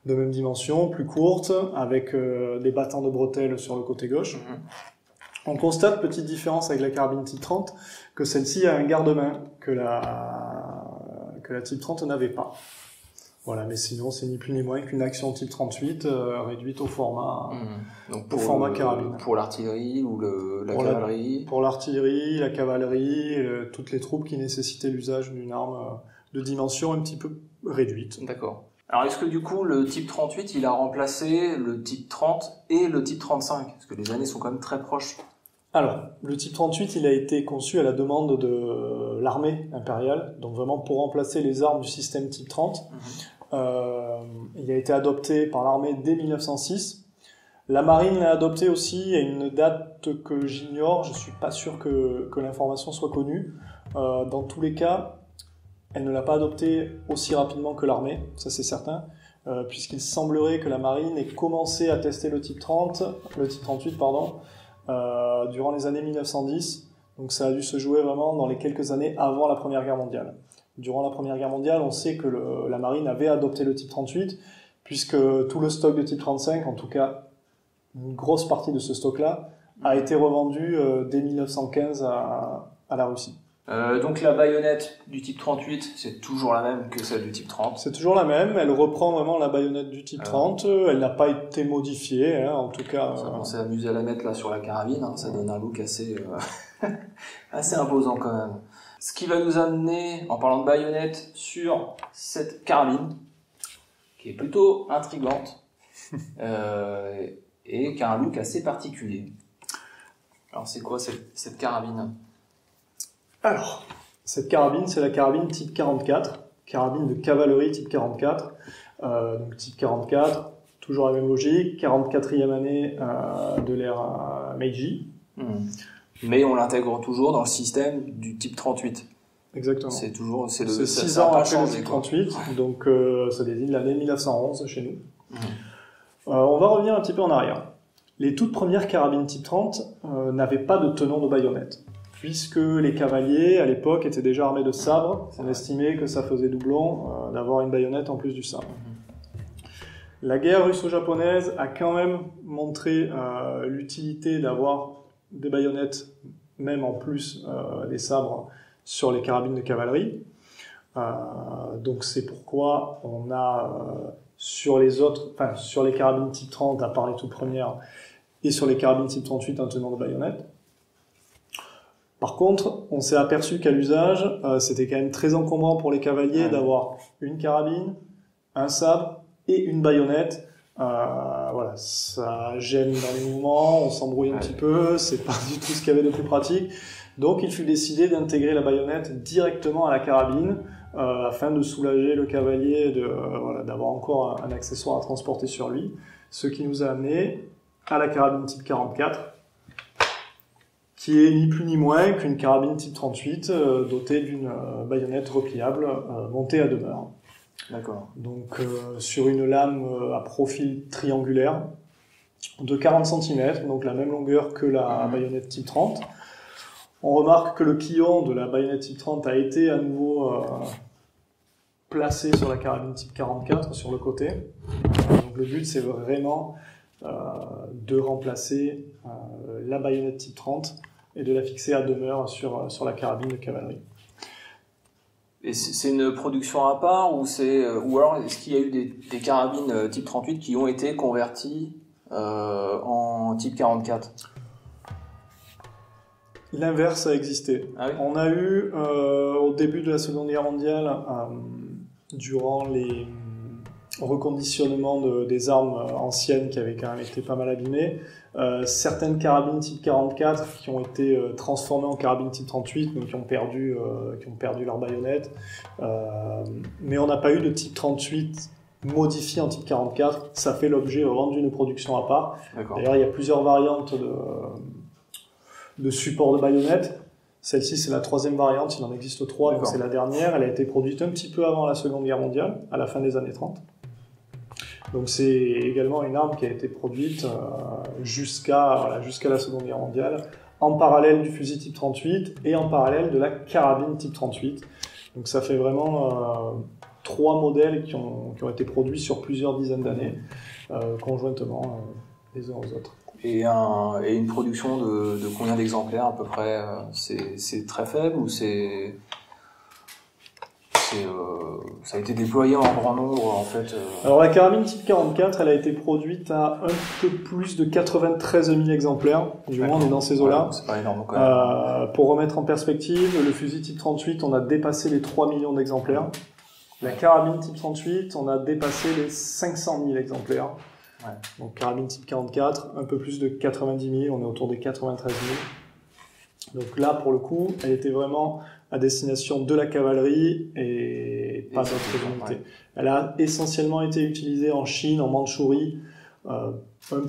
de même dimension, plus courte, avec des battants de bretelles sur le côté gauche. On constate, petite différence avec la carabine type 30, que celle-ci a un garde-main que la type 30 n'avait pas. Voilà, mais sinon, c'est ni plus ni moins qu'une action type 38 réduite au format, Donc au format carabine. Pour l'artillerie ou la cavalerie. Pour l'artillerie, la cavalerie, toutes les troupes qui nécessitaient l'usage d'une arme de dimension un petit peu réduite. D'accord. Alors, est-ce que du coup, le type 38, il a remplacé le type 30 et le type 35? Parce que les années sont quand même très proches. Alors, le type 38, il a été conçu à la demande de l'armée impériale, donc vraiment pour remplacer les armes du système type 30. Il a été adopté par l'armée dès 1906. La marine l'a adopté aussi à une date que j'ignore, je suis pas sûr que l'information soit connue. Dans tous les cas, elle ne l'a pas adopté aussi rapidement que l'armée, ça c'est certain, puisqu'il semblerait que la marine ait commencé à tester le type 38, durant les années 1910. Donc ça a dû se jouer vraiment dans les quelques années avant la Première Guerre mondiale. Durant la Première Guerre mondiale, on sait que la marine avait adopté le type 38, puisque tout le stock de type 35, en tout cas une grosse partie de ce stock-là, a été revendu dès 1915 à la Russie. Donc la baïonnette du type 38, c'est toujours la même que celle du type 30. C'est toujours la même, elle reprend vraiment la baïonnette du type 30, elle n'a pas été modifiée, en tout cas. On s'est amusé à la mettre là sur la carabine, ça donne un look assez assez imposant quand même. Ce qui va nous amener, en parlant de baïonnette, sur cette carabine, qui est plutôt intrigante, et qui a un look assez particulier. Alors c'est quoi cette carabine ? Alors, cette carabine, c'est la carabine type 44, carabine de cavalerie type 44. Donc type 44, toujours la même logique, 44e année de l'ère Meiji. Mais on l'intègre toujours dans le système du type 38. Exactement. C'est 6 ans après le type 38, donc ça désigne l'année 1911 chez nous. On va revenir un petit peu en arrière. Les toutes premières carabines type 30 n'avaient pas de tenon de baïonnette, puisque les cavaliers, à l'époque, étaient déjà armés de sabres. On estimait que ça faisait doublon d'avoir une baïonnette en plus du sabre. La guerre russo-japonaise a quand même montré l'utilité d'avoir des baïonnettes, même en plus des sabres, sur les carabines de cavalerie. Donc c'est pourquoi on a sur les carabines type 30, à part les toutes premières, et sur les carabines type 38, un tenant de baïonnette. Par contre, on s'est aperçu qu'à l'usage, c'était quand même très encombrant pour les cavaliers d'avoir une carabine, un sabre et une baïonnette. Voilà, ça gêne dans les mouvements, on s'embrouille un petit peu, c'est pas du tout ce qu'il y avait de plus pratique. Donc il fut décidé d'intégrer la baïonnette directement à la carabine, afin de soulager le cavalier, d'avoir encore un accessoire à transporter sur lui. Ce qui nous a amené à la carabine type 44, qui est ni plus ni moins qu'une carabine type 38 dotée d'une baïonnette repliable montée à demeure. D'accord. Donc sur une lame à profil triangulaire de 40 cm, donc la même longueur que la baïonnette type 30. On remarque que le quillon de la baïonnette type 30 a été à nouveau placé sur la carabine type 44 sur le côté. Donc le but c'est vraiment de remplacer la baïonnette type 30 et de la fixer à demeure sur la carabine de cavalerie. Et c'est une production à part ou alors est-ce qu'il y a eu des carabines type 38 qui ont été converties en type 44? L'inverse a existé. Ah oui. On a eu au début de la Seconde Guerre mondiale, durant les reconditionnements des armes anciennes qui avaient quand même été pas mal abîmées, certaines carabines type 44 qui ont été transformées en carabines type 38, donc qui ont perdu leur baïonnette. Mais on n'a pas eu de type 38 modifié en type 44. Ça fait l'objet vraiment d'une production à part. D'accord. D'ailleurs, il y a plusieurs variantes de support de baïonnette. Celle-ci, c'est la 3e variante, il en existe 3, donc c'est la dernière. Elle a été produite un petit peu avant la Seconde Guerre mondiale, à la fin des années 30. Donc c'est également une arme qui a été produite jusqu'à la Seconde Guerre mondiale, en parallèle du fusil type 38 et en parallèle de la carabine type 38. Donc ça fait vraiment 3 modèles qui ont été produits sur plusieurs dizaines d'années, conjointement les uns aux autres. Et une production de combien d'exemplaires à peu près? C'est très faible ou ça a été déployé en grand nombre en fait? Alors la carabine type 44, elle a été produite à un peu plus de 93 000 exemplaires, du moins on est dans ces eaux-là. C'est pas énorme quand même. Pour remettre en perspective, le fusil type 38, on a dépassé les 3 millions d'exemplaires. La carabine type 38, on a dépassé les 500 000 exemplaires. Ouais. Donc carabine type 44, un peu plus de 90 000, on est autour des 93 000. Donc là, pour le coup, elle était vraiment à destination de la cavalerie et pas d'autres unités. Ouais. Elle a essentiellement été utilisée en Chine, en Mandchourie, un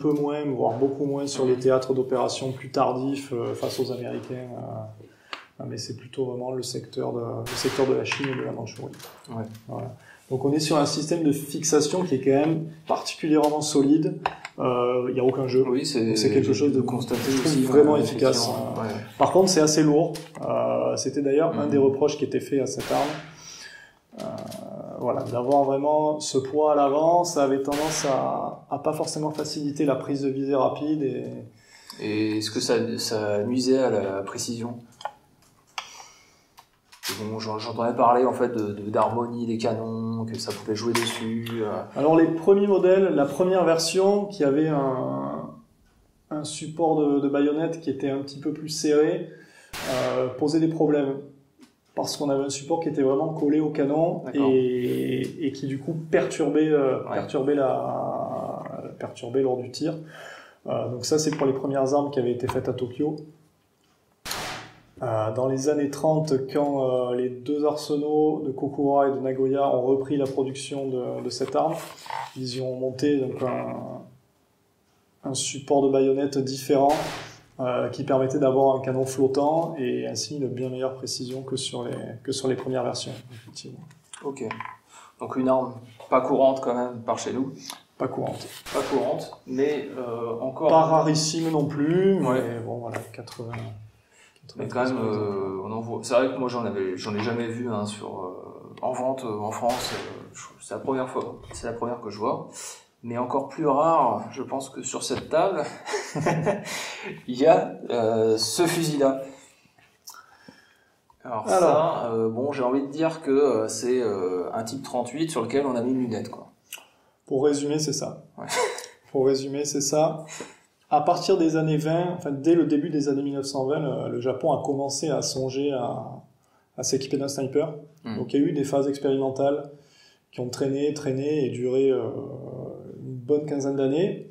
peu moins, voire beaucoup moins sur les théâtres d'opérations plus tardifs face aux Américains. Mais c'est plutôt vraiment le secteur de la Chine et de la Mandchourie. Ouais. Voilà. Donc on est sur un système de fixation qui est quand même particulièrement solide. Il n'y a aucun jeu. Oui, c'est quelque chose de constaté aussi vraiment efficace. Ouais. Par contre, c'est assez lourd. C'était d'ailleurs un des reproches qui était fait à cette arme. Voilà, d'avoir vraiment ce poids à l'avant, ça avait tendance à pas forcément faciliter la prise de visée rapide. Et est-ce que ça nuisait à la précision? Bon, j'entendais parler en fait d'harmonie des canons, que ça pouvait jouer dessus. Alors les premiers modèles, la première version qui avait un support de baïonnette qui était un petit peu plus serré, posait des problèmes parce qu'on avait un support qui était vraiment collé au canon et qui du coup perturbait lors du tir. Donc ça c'est pour les premières armes qui avaient été faites à Tokyo. Dans les années 30, quand les deux arsenaux de Kokura et de Nagoya ont repris la production de cette arme, ils y ont monté donc un support de baïonnette différent qui permettait d'avoir un canon flottant et ainsi une bien meilleure précision que sur les premières versions, effectivement. Ok. Donc une arme pas courante quand même par chez nous. Pas courante. Pas courante, mais encore... Pas rarissime non plus, mais ouais. Bon voilà, 80... Mais quand même, on en voit. C'est vrai que moi j'en ai jamais vu en vente en France. C'est la première fois. C'est la première que je vois. Mais encore plus rare, je pense que sur cette table, il y a ce fusil-là. Alors ça, bon, j'ai envie de dire que c'est un type 38 sur lequel on a mis une lunette, quoi. Pour résumer, c'est ça. Ouais. Pour résumer, c'est ça. À partir des années 20, enfin dès le début des années 1920, le Japon a commencé à songer à s'équiper d'un sniper. Donc il y a eu des phases expérimentales qui ont traîné et duré une bonne quinzaine d'années,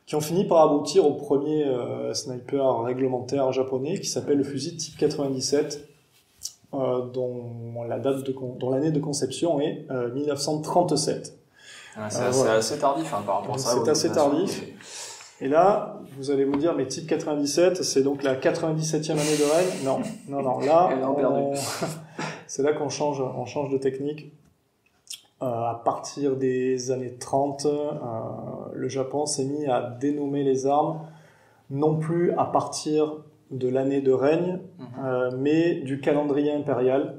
qui ont fini par aboutir au premier sniper réglementaire japonais qui s'appelle le fusil type 97, dont l'année de conception est 1937. C'est voilà. assez tardif par rapport à ça. C'est assez tardif. Et là, vous allez vous dire, mais type 97, c'est donc la 97e année de règne? Non. Là, c'est là qu'on change de technique. À partir des années 30, le Japon s'est mis à dénommer les armes, non plus à partir de l'année de règne, mais du calendrier impérial.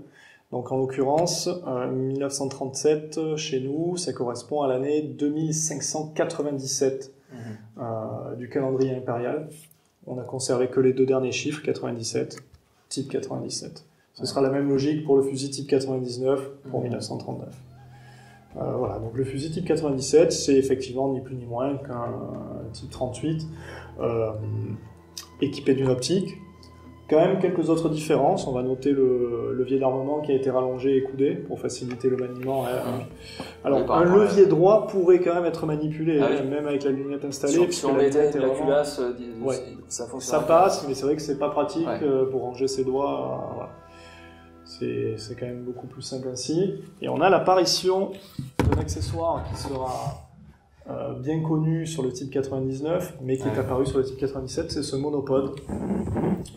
Donc en l'occurrence, 1937, chez nous, ça correspond à l'année 2597 du calendrier impérial. On a conservé que les deux derniers chiffres, 97, type 97. Ce sera la même logique pour le fusil type 99 pour 1939. Voilà, donc le fusil type 97, c'est effectivement ni plus ni moins qu'un type 38 équipé d'une optique. Quand même quelques autres différences. On va noter le levier d'armement qui a été rallongé et coudé pour faciliter le maniement. Alors, un levier droit pourrait quand même être manipulé, même avec la lunette installée. Si on mettait la culasse, ça fonctionne. Ça passe, mais c'est vrai que c'est pas pratique pour ranger ses doigts. Voilà. C'est quand même beaucoup plus simple ainsi. Et on a l'apparition d'un accessoire qui sera bien connu sur le type 99, mais qui est apparu sur le type 97, c'est ce monopode,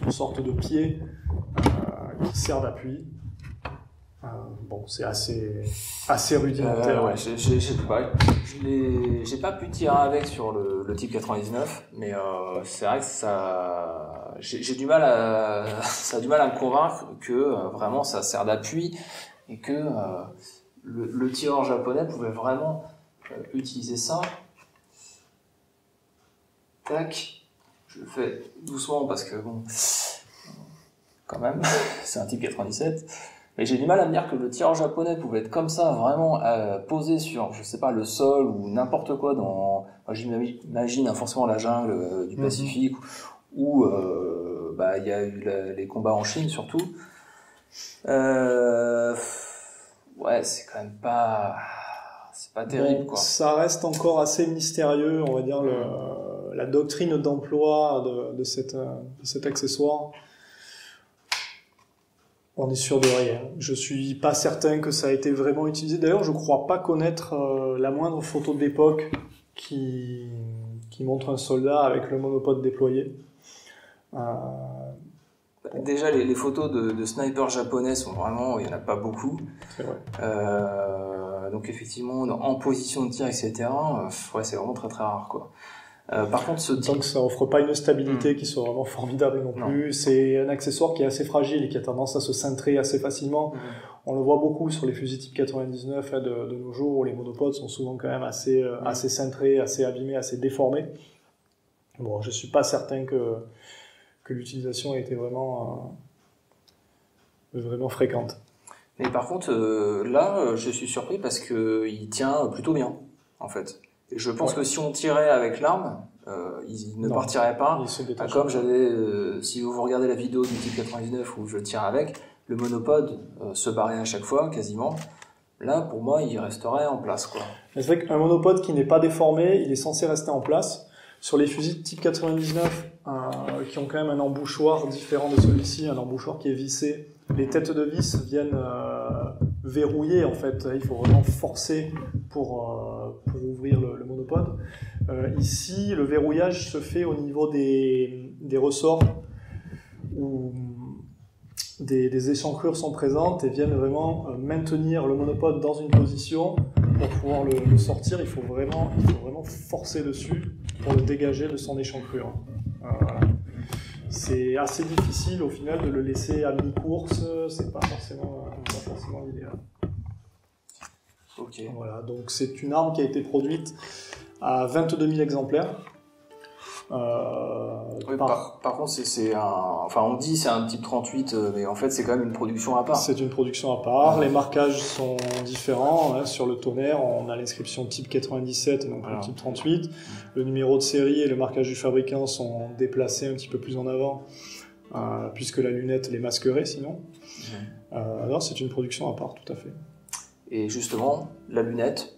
une sorte de pied qui sert d'appui. Bon, c'est assez rudimentaire. J'ai pas pu tirer avec sur le type 99, mais c'est vrai que ça a du mal à me convaincre que vraiment ça sert d'appui et que le tireur japonais pouvait vraiment utiliser ça. Tac, je le fais doucement parce que bon, quand même, c'est un type 97. Mais j'ai du mal à me dire que le tireur japonais pouvait être comme ça, vraiment posé sur, je sais pas, le sol ou n'importe quoi dans, j'imagine forcément la jungle du Pacifique où il y a eu les combats en Chine surtout. Ouais, c'est quand même pas, c'est pas terrible, quoi. Ça reste encore assez mystérieux, on va dire, la doctrine d'emploi de cet accessoire. On est sûr de rien. Je suis pas certain que ça a été vraiment utilisé. D'ailleurs, je crois pas connaître la moindre photo de l'époque qui montre un soldat avec le monopode déployé. Déjà, les photos de snipers japonais sont vraiment, il y en a pas beaucoup. C'est vrai. Donc effectivement, en position de tir, etc. C'est vraiment très très rare, quoi. Par contre, donc ça offre pas une stabilité qui soit vraiment formidable non plus. C'est un accessoire qui est assez fragile et qui a tendance à se cintrer assez facilement. On le voit beaucoup sur les fusils type 99 de nos jours, où les monopodes sont souvent quand même assez cintrés, assez abîmés, assez déformés. Bon, je suis pas certain que l'utilisation a été vraiment fréquente. Mais par contre, là, je suis surpris parce que il tient plutôt bien, en fait. Et je pense que si on tirait avec l'arme, il ne partirait pas. Comme si vous regardez la vidéo du type 99 où je tire avec, le monopode se barrait à chaque fois, quasiment. Là, pour moi, il resterait en place, quoi. C'est vrai qu'un monopode qui n'est pas déformé, il est censé rester en place. Sur les fusils type 99, qui ont quand même un embouchoir différent de celui-ci, un embouchoir qui est vissé, les têtes de vis viennent verrouiller, en fait. Il faut vraiment forcer pour ouvrir le monopode. Ici, le verrouillage se fait au niveau des ressorts où des échancrures sont présentes et viennent vraiment maintenir le monopode dans une position. Pour pouvoir le sortir, il faut vraiment forcer dessus pour le dégager de son échancrure. C'est assez difficile au final de le laisser à mi-course, c'est pas forcément l'idéal. Ok. Voilà, donc c'est une arme qui a été produite à 22 000 exemplaires. Oui, par contre, enfin, on dit c'est un type 38, mais en fait, c'est quand même une production à part. C'est une production à part. Les marquages sont différents. Hein. Sur le tonnerre, on a l'inscription type 97 et donc le type 38. Le numéro de série et le marquage du fabricant sont déplacés un petit peu plus en avant, puisque la lunette les masquerait sinon. Alors, c'est une production à part, tout à fait. Et justement, la lunette,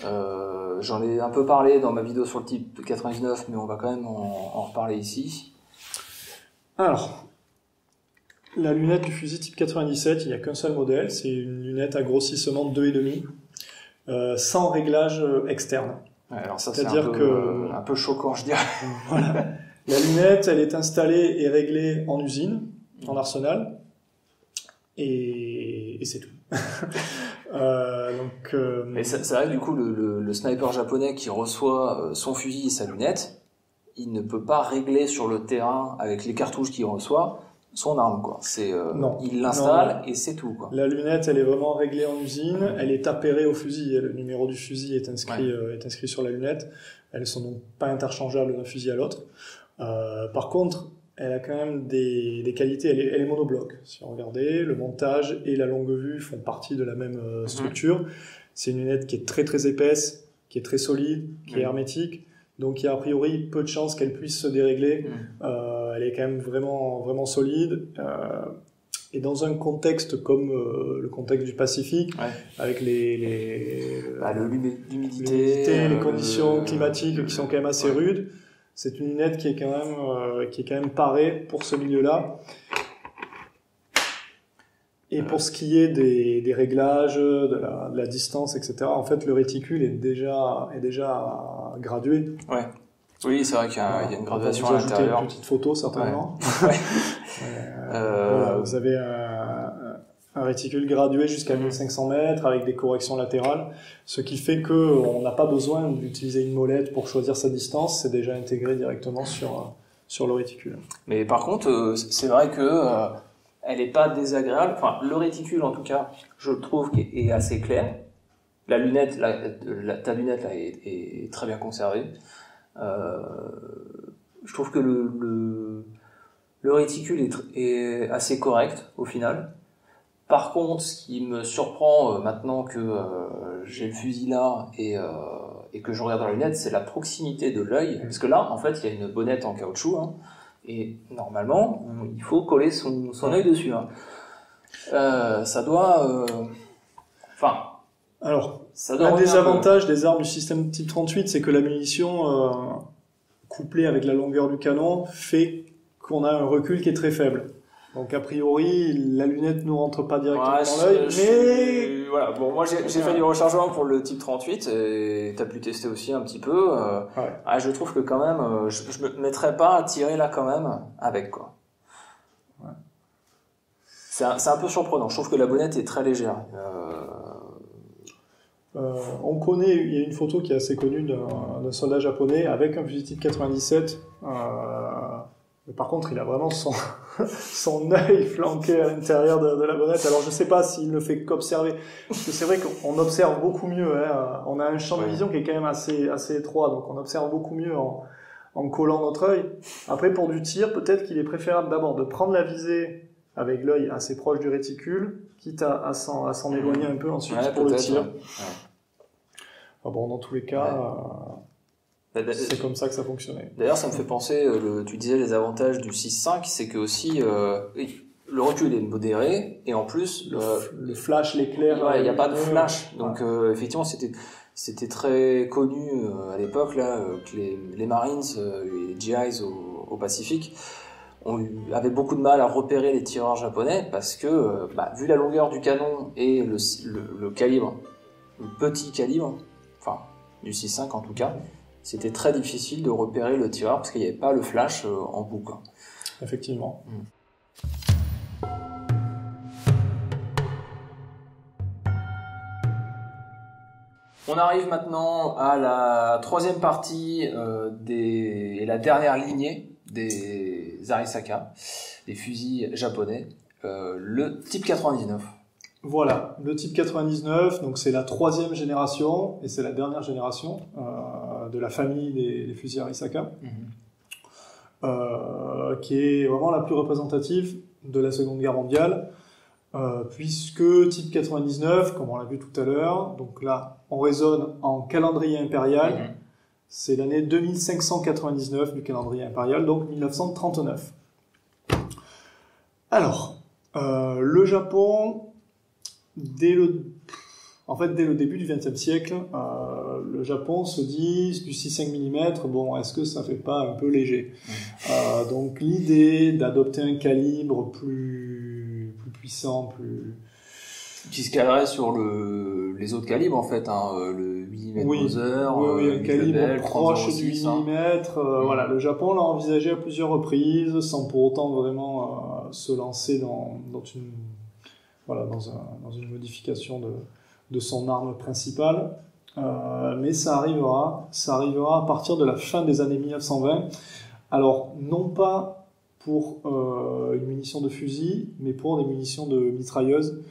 j'en ai un peu parlé dans ma vidéo sur le type 99, mais on va quand même en reparler ici. Alors, la lunette du fusil type 97, il n'y a qu'un seul modèle, c'est une lunette à grossissement de 2,5, sans réglage externe. Ouais, alors ça, c'est un peu choquant, je dirais. Voilà. La lunette, elle est installée et réglée en usine, en arsenal, et c'est tout. Mais c'est vrai que du coup, le sniper japonais qui reçoit son fusil et sa lunette, il ne peut pas régler sur le terrain avec les cartouches qu'il reçoit son arme, quoi. Il l'installe et c'est tout, quoi. La lunette, elle est vraiment réglée en usine, elle est appairée au fusil, le numéro du fusil est inscrit sur la lunette. Elles sont donc pas interchangeables d'un fusil à l'autre. Par contre, elle a quand même des qualités, elle est monobloc. Si on regardait, le montage et la longue vue font partie de la même structure. C'est une lunette qui est très très épaisse, qui est très solide, qui est hermétique. Donc il y a a priori peu de chances qu'elle puisse se dérégler. Elle est quand même vraiment, vraiment solide. Et dans un contexte comme le contexte du Pacifique, avec l'humidité, les conditions climatiques qui sont quand même assez rudes, c'est une lunette qui est quand même parée pour ce milieu-là. Et pour ce qui est des réglages, de la distance, etc., en fait, le réticule est déjà gradué. Ouais. Oui, c'est vrai qu'il y a une graduation à l'intérieur. Vous ajoutez une petite photo, certainement. Ouais. Voilà, vous avez un réticule gradué jusqu'à 1500 mètres avec des corrections latérales, ce qui fait qu'on n'a pas besoin d'utiliser une molette pour choisir sa distance, c'est déjà intégré directement sur le réticule. Mais par contre, c'est vrai que elle est pas désagréable. Enfin, le réticule, en tout cas, je trouve qu'il est assez clair. La lunette, ta lunette là est très bien conservée. Je trouve que le réticule est assez correct au final. Par contre, ce qui me surprend maintenant que j'ai le fusil là et que je regarde dans la lunette, c'est la proximité de l'œil. Parce que là, en fait, il y a une bonnette en caoutchouc, hein, et normalement, il faut coller son œil dessus. Hein. Ça doit... Alors, un des avantages des armes du système type 38, c'est que la munition, couplée avec la longueur du canon, fait qu'on a un recul qui est très faible. Donc a priori, la lunette ne rentre pas directement dans l'œil, mais... Voilà, bon, moi j'ai fait du rechargement pour le type 38, et t'as pu tester aussi un petit peu. Je trouve que quand même, je me mettrais pas à tirer là quand même avec, quoi. Ouais. C'est un peu surprenant, je trouve que la bonnette est très légère. On connaît, il y a une photo qui est assez connue d'un soldat japonais avec un fusil type 97. Mais par contre, il a vraiment son œil flanqué à l'intérieur de la bonnette. Alors, je sais pas s'il ne fait qu'observer. Parce que c'est vrai qu'on observe beaucoup mieux. Hein. On a un champ de vision qui est quand même assez étroit. Donc, on observe beaucoup mieux en collant notre œil. Après, pour du tir, peut-être qu'il est préférable d'abord de prendre la visée avec l'œil assez proche du réticule, quitte à s'en éloigner un peu ensuite pour le tir. Bon, dans tous les cas... c'est comme ça que ça fonctionnait. D'ailleurs, ça me fait penser, tu disais les avantages du 6.5, c'est que aussi le recul est modéré et en plus le flash, l'éclair, il n'y a pas de flash. Donc effectivement, c'était très connu à l'époque là que les Marines et les GIs au Pacifique avaient beaucoup de mal à repérer les tireurs japonais parce que vu la longueur du canon et le calibre, le petit calibre, enfin du 6.5 en tout cas, c'était très difficile de repérer le tireur parce qu'il n'y avait pas le flash en boucle. Effectivement. On arrive maintenant à la troisième partie et la dernière lignée des Arisaka, des fusils japonais, le type 99. Voilà, le type 99, donc c'est la troisième génération et c'est la dernière génération de la famille des fusils Arisaka, qui est vraiment la plus représentative de la Seconde Guerre mondiale, puisque type 99, comme on l'a vu tout à l'heure, donc là on raisonne en calendrier impérial, c'est l'année 2599 du calendrier impérial, donc 1939. Alors, le Japon, dès le début du XXe siècle, le Japon se dit du 6,5 mm, bon, est-ce que ça fait pas un peu léger? Donc l'idée d'adopter un calibre plus puissant, qui se calerait sur les autres calibres en fait, le 8 mm Mauser, un calibre proche du 8 mm. Voilà, le Japon l'a envisagé à plusieurs reprises, sans pour autant vraiment se lancer dans une modification de son arme principale. Mais ça arrivera à partir de la fin des années 1920. Alors, non pas pour une munition de fusil, mais pour des munitions de mitrailleuses,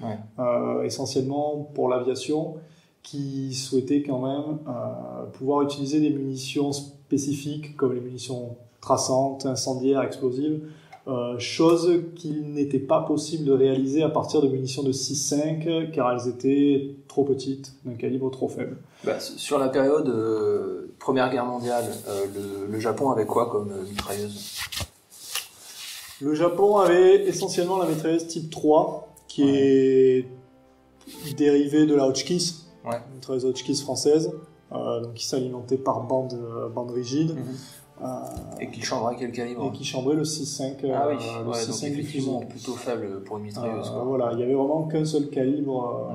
essentiellement pour l'aviation, qui souhaitait quand même pouvoir utiliser des munitions spécifiques, comme les munitions traçantes, incendiaires, explosives, chose qu'il n'était pas possible de réaliser à partir de munitions de 6,5, car elles étaient trop petites, d'un calibre trop faible. Sur la période Première Guerre mondiale, le Japon avait quoi comme mitrailleuse? Le Japon avait essentiellement la mitrailleuse type 3, qui est dérivée de la Hotchkiss, une mitrailleuse Hotchkiss française, donc qui s'alimentait par bande rigide. Et qui chambrait quel calibre? Et qui chambrait le 6,5. Donc effectivement plutôt faible pour une mitrailleuse. Voilà, il n'y avait vraiment qu'un seul calibre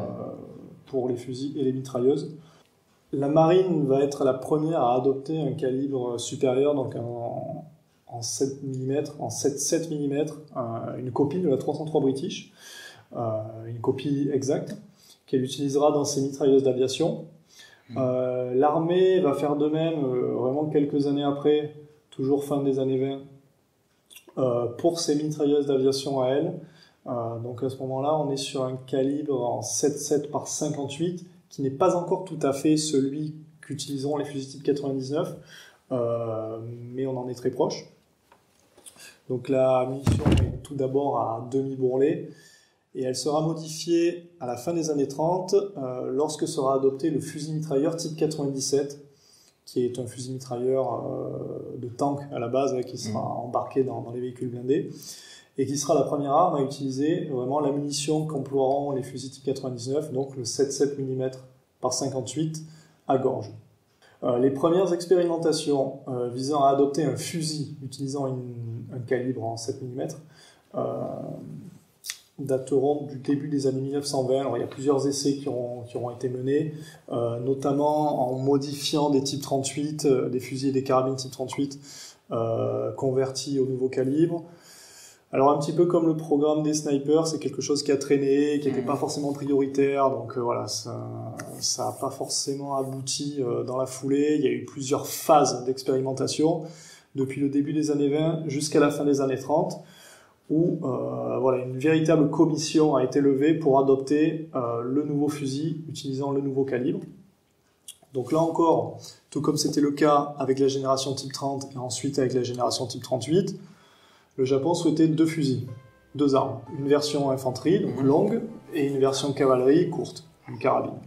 pour les fusils et les mitrailleuses. La marine va être la première à adopter un calibre supérieur, donc en 7 mm, en 7 mm, une copie de la 303 British, une copie exacte, qu'elle utilisera dans ses mitrailleuses d'aviation. L'armée va faire de même vraiment quelques années après, toujours fin des années 20, pour ses mitrailleuses d'aviation à elle. Donc à ce moment-là, on est sur un calibre en 7,7 par 58, qui n'est pas encore tout à fait celui qu'utiliseront les fusils type 99, mais on en est très proche. Donc la munition est tout d'abord à demi-bourrelet, et elle sera modifiée à la fin des années 30 lorsque sera adopté le fusil mitrailleur type 97, qui est un fusil mitrailleur de tank à la base, qui sera embarqué dans les véhicules blindés, et qui sera la première arme à utiliser vraiment la munition qu'emploieront les fusils type 99, donc le 7,7 mm par 58 à gorge. Les premières expérimentations visant à adopter un fusil utilisant un calibre en 7 mm dateront du début des années 1920. Alors, il y a plusieurs essais qui auront été menés, notamment en modifiant des types 38, des fusils et des carabines type 38 convertis au nouveau calibre. Alors un petit peu comme le programme des snipers, c'est quelque chose qui a traîné, qui n'était pas forcément prioritaire, donc voilà, ça n'a pas forcément abouti dans la foulée. Il y a eu plusieurs phases d'expérimentation, depuis le début des années 20 jusqu'à la fin des années 30, où une véritable commission a été levée pour adopter le nouveau fusil utilisant le nouveau calibre. Donc là encore, tout comme c'était le cas avec la génération type 30 et ensuite avec la génération type 38, le Japon souhaitait deux fusils, deux armes. Une version infanterie, donc longue, et une version cavalerie courte, une carabine.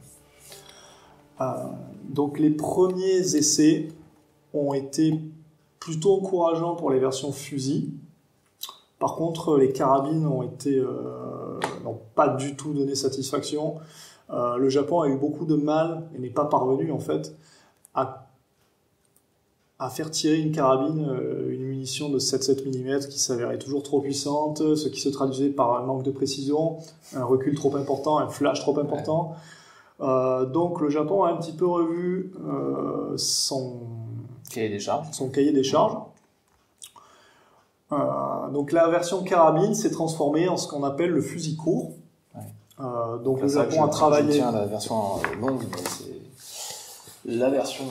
Donc les premiers essais ont été plutôt encourageants pour les versions fusil. Par contre, les carabines n'ont pas du tout donné satisfaction. Le Japon a eu beaucoup de mal, et n'est pas parvenu en fait, à faire tirer une carabine, une munition de 7,7 mm qui s'avérait toujours trop puissante, ce qui se traduisait par un manque de précision, un recul trop important, un flash trop important. Donc le Japon a un petit peu revu son cahier des charges. Donc la version carabine s'est transformée en ce qu'on appelle le fusil court. Donc le Japon a travaillé... Je tiens la version longue, mais c'est... La version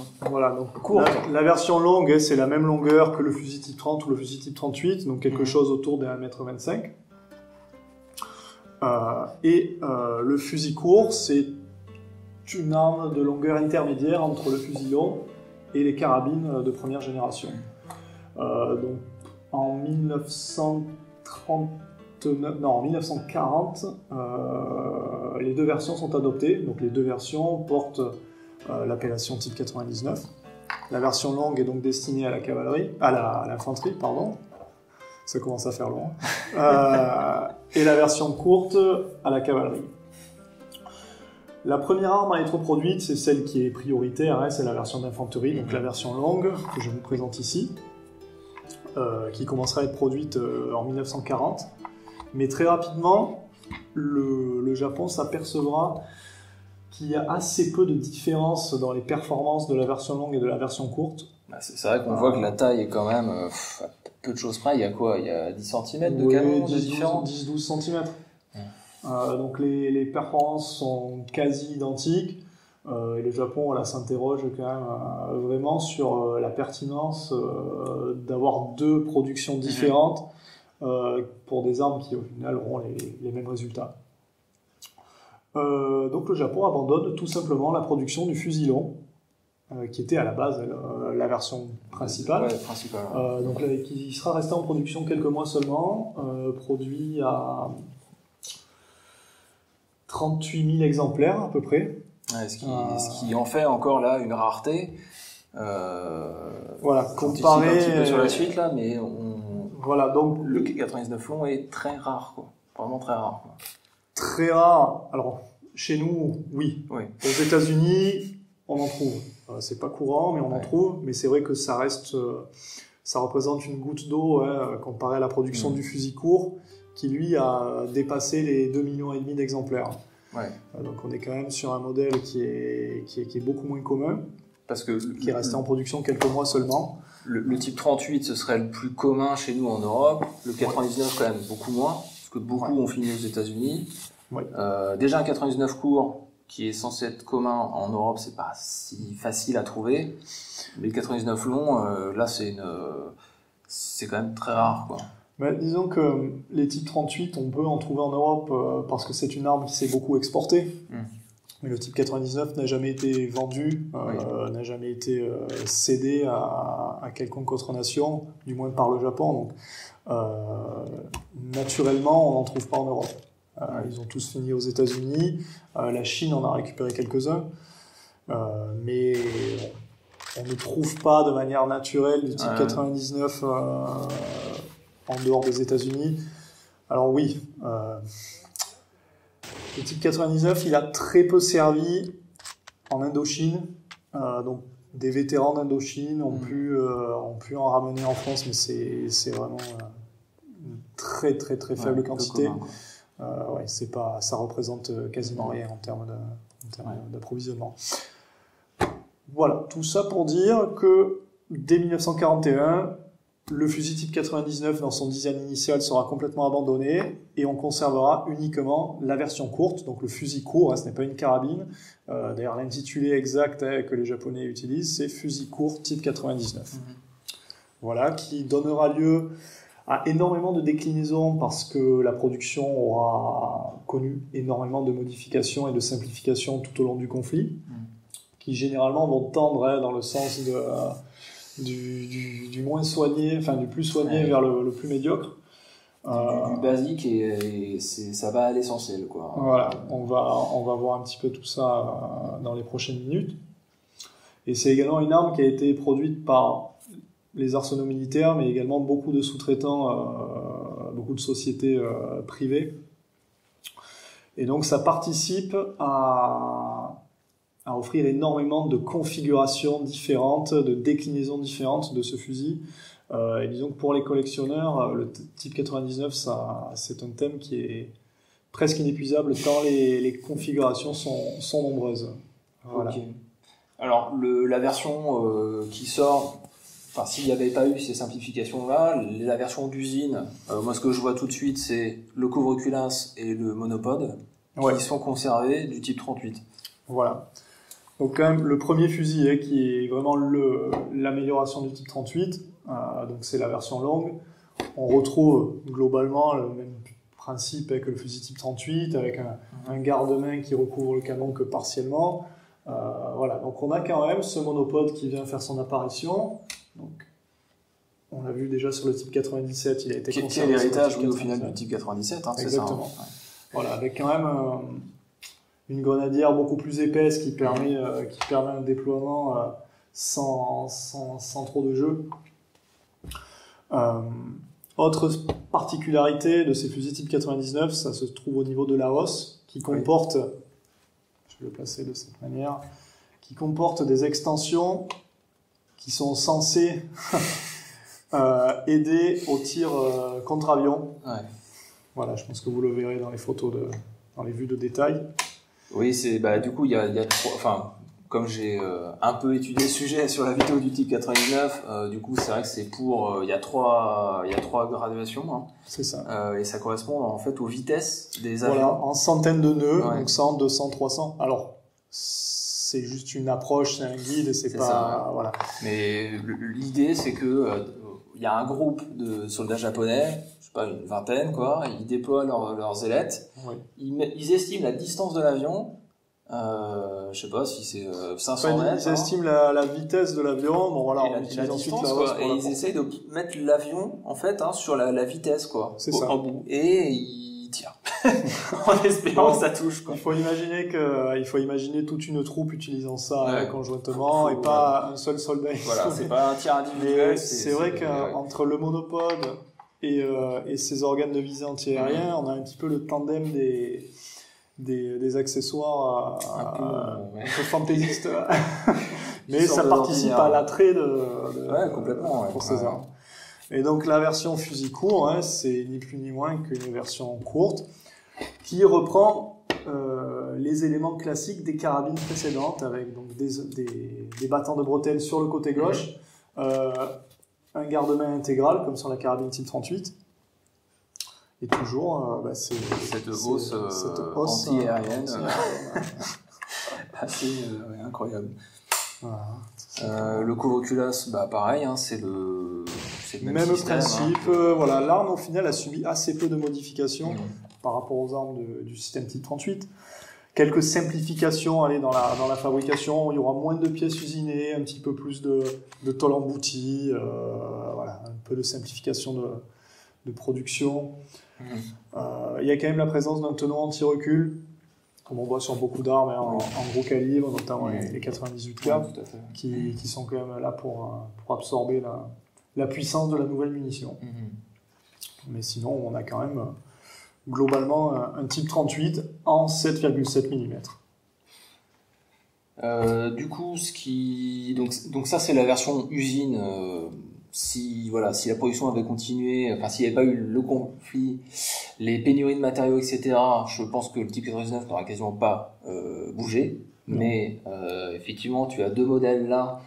courte. La version longue, c'est la même longueur que le fusil type 30 ou le fusil type 38, donc quelque chose autour de 1,25 m. Le fusil court, c'est une arme de longueur intermédiaire entre le fusil long et les carabines de première génération. Donc, en 1940, les deux versions sont adoptées. Donc les deux versions portent l'appellation type 99. La version longue est donc destinée à la cavalerie, à l'infanterie, pardon. Ça commence à faire long. Et la version courte à la cavalerie. La première arme à être produite, c'est celle qui est prioritaire, hein, c'est la version d'infanterie, donc la version longue que je vous présente ici, qui commencera à être produite en 1940. Mais très rapidement, le Japon s'apercevra qu'il y a assez peu de différence dans les performances de la version longue et de la version courte. C'est vrai qu'on voit que la taille est quand même à peu de choses près. Il y a quoi? Il y a 10 cm de canon de différence? 10-12 cm. Donc les performances sont quasi identiques. Et le Japon s'interroge quand même vraiment sur la pertinence d'avoir deux productions différentes pour des armes qui au final auront les mêmes résultats. Donc le Japon abandonne tout simplement la production du fusil long, qui était à la base la version principale. Ouais, principale. Donc qui sera resté en production quelques mois seulement, produit à 38 000 exemplaires à peu près. Ouais, ce qui en fait encore là une rareté. Voilà, comparé un petit peu sur la suite là, mais voilà, donc le 99 long est très rare, quoi. Vraiment très rare, quoi. Très rare. Alors chez nous, oui. Aux États-Unis, on en trouve. C'est pas courant, mais on en trouve. Mais c'est vrai que ça reste, ça représente une goutte d'eau comparé à la production du fusil court, qui lui a dépassé les 2,5 millions d'exemplaires. Donc on est quand même sur un modèle qui est beaucoup moins commun, parce que qui est resté en production quelques mois seulement. Le type 38, ce serait le plus commun chez nous en Europe. Le 99, quand même, beaucoup moins, parce que beaucoup ont fini aux États-Unis. Déjà un 99 court, qui est censé être commun en Europe, c'est pas si facile à trouver. Mais le 99 long, là, c'est quand même très rare, quoi. Disons que les types 38, on peut en trouver en Europe parce que c'est une arme qui s'est beaucoup exportée. Mais le type 99 n'a jamais été vendu, n'a jamais été cédé à quelconque autre nation, du moins par le Japon. Donc, naturellement, on n'en trouve pas en Europe. Ils ont tous fini aux États-Unis. La Chine en a récupéré quelques-uns. Mais on ne trouve pas de manière naturelle du type 99 en dehors des États-Unis. Alors oui, le type 99, il a très peu servi en Indochine. Donc des vétérans d'Indochine ont pu en ramener en France, mais c'est vraiment une très très très faible quantité. Ça représente quasiment rien en termes d'approvisionnement. Voilà, tout ça pour dire que dès 1941, le fusil type 99 dans son design initial sera complètement abandonné et on conservera uniquement la version courte, donc le fusil court, ce n'est pas une carabine. D'ailleurs, l'intitulé exact que les Japonais utilisent, c'est fusil court type 99. Voilà, qui donnera lieu à énormément de déclinaisons parce que la production aura connu énormément de modifications et de simplifications tout au long du conflit, qui généralement vont tendre dans le sens du moins soigné, enfin du plus soigné vers le plus médiocre. Du basique et ça va à l'essentiel, quoi. Voilà, on va voir un petit peu tout ça dans les prochaines minutes. Et c'est également une arme qui a été produite par les arsenaux militaires, mais également beaucoup de sous-traitants, beaucoup de sociétés privées. Et donc ça participe à offrir énormément de configurations différentes, de déclinaisons différentes de ce fusil. Et disons que pour les collectionneurs, le type 99, c'est un thème qui est presque inépuisable tant les configurations sont nombreuses. Voilà. Okay. Alors la version qui sort, enfin s'il n'y avait pas eu ces simplifications-là, la version d'usine, moi ce que je vois tout de suite, c'est le couvre-culasse et le monopode qui sont conservés du type 38. Voilà. Donc quand même le premier fusil qui est vraiment l'amélioration du type 38, donc c'est la version longue. On retrouve globalement le même principe que le fusil type 38, avec un garde-main qui recouvre le canon que partiellement, Voilà, donc on a quand même ce monopode qui vient faire son apparition. Donc, on l'a vu déjà sur le type 97, il a été conservé. Qui est l'héritage au final du type 97, c'est exactement. Ça. Hein. Voilà, avec quand même une grenadière beaucoup plus épaisse qui permet un déploiement sans trop de jeu. Autre particularité de ces fusils type 99, ça se trouve au niveau de la hausse, qui comporte, je vais le placer de cette manière, qui comporte des extensions qui sont censées aider au tir contre-avion. Ouais. Voilà, je pense que vous le verrez dans les photos, dans les vues de détail. Oui, du coup, il y a trois, enfin, comme j'ai un peu étudié le sujet sur la vidéo du type 99, du coup, c'est vrai que c'est pour, il y a trois graduations. Hein. C'est ça. Et ça correspond en fait aux vitesses des avions. Voilà, en centaines de nœuds, donc 100, 200, 300. Alors, c'est juste une approche, c'est un guide, c'est pas, ça. Voilà. Mais l'idée, c'est que il y a un groupe de soldats japonais, je sais pas, une vingtaine, quoi. Ils déploient leurs ailettes. Oui. Ils estiment la distance de l'avion. Je sais pas si c'est 500 mètres. Ils estiment la vitesse de l'avion. Bon voilà, on utilise la ensuite distance, la hausse quoi. Et ils essayent de mettre l'avion en fait sur la vitesse, quoi. C'est ça. En bout. Et ils tirent en espérant que ça touche, quoi. Il faut imaginer toute une troupe utilisant ça conjointement et pas un seul soldat. Voilà, c'est pas un tir individuel. Mais c'est vrai qu'entre le monopode et ces organes de visée anti-aérien, on a un petit peu le tandem des accessoires un peu fantaisistes. Mais ça participe à l'attrait complètement, pour ces armes. Et donc la version fusil court, c'est ni plus ni moins qu'une version courte qui reprend les éléments classiques des carabines précédentes, avec donc des battants de bretelles sur le côté gauche, un garde-main intégral comme sur la carabine type 38, et toujours cette hausse anti-aérienne assez incroyable. Voilà, le couvre-culasse, pareil, c'est le même système, principe. Voilà, l'arme au final a subi assez peu de modifications par rapport aux armes du système type 38. Quelques simplifications dans la fabrication, il y aura moins de pièces usinées, un petit peu plus de tôle emboutie, voilà, un peu de simplification de production. Il y a quand même la présence d'un tenant anti-recul, comme on voit sur beaucoup d'armes en gros calibre, notamment les 98K, qui sont quand même là pour absorber la puissance de la nouvelle munition. Mais sinon, on a quand même globalement un type 38 en 7,7 mm. Du coup, donc ça c'est la version usine. Si la production avait continué, enfin s'il n'y avait pas eu le conflit, les pénuries de matériaux, etc., je pense que le type 99 n'aurait quasiment pas bougé. Mais effectivement, tu as deux modèles là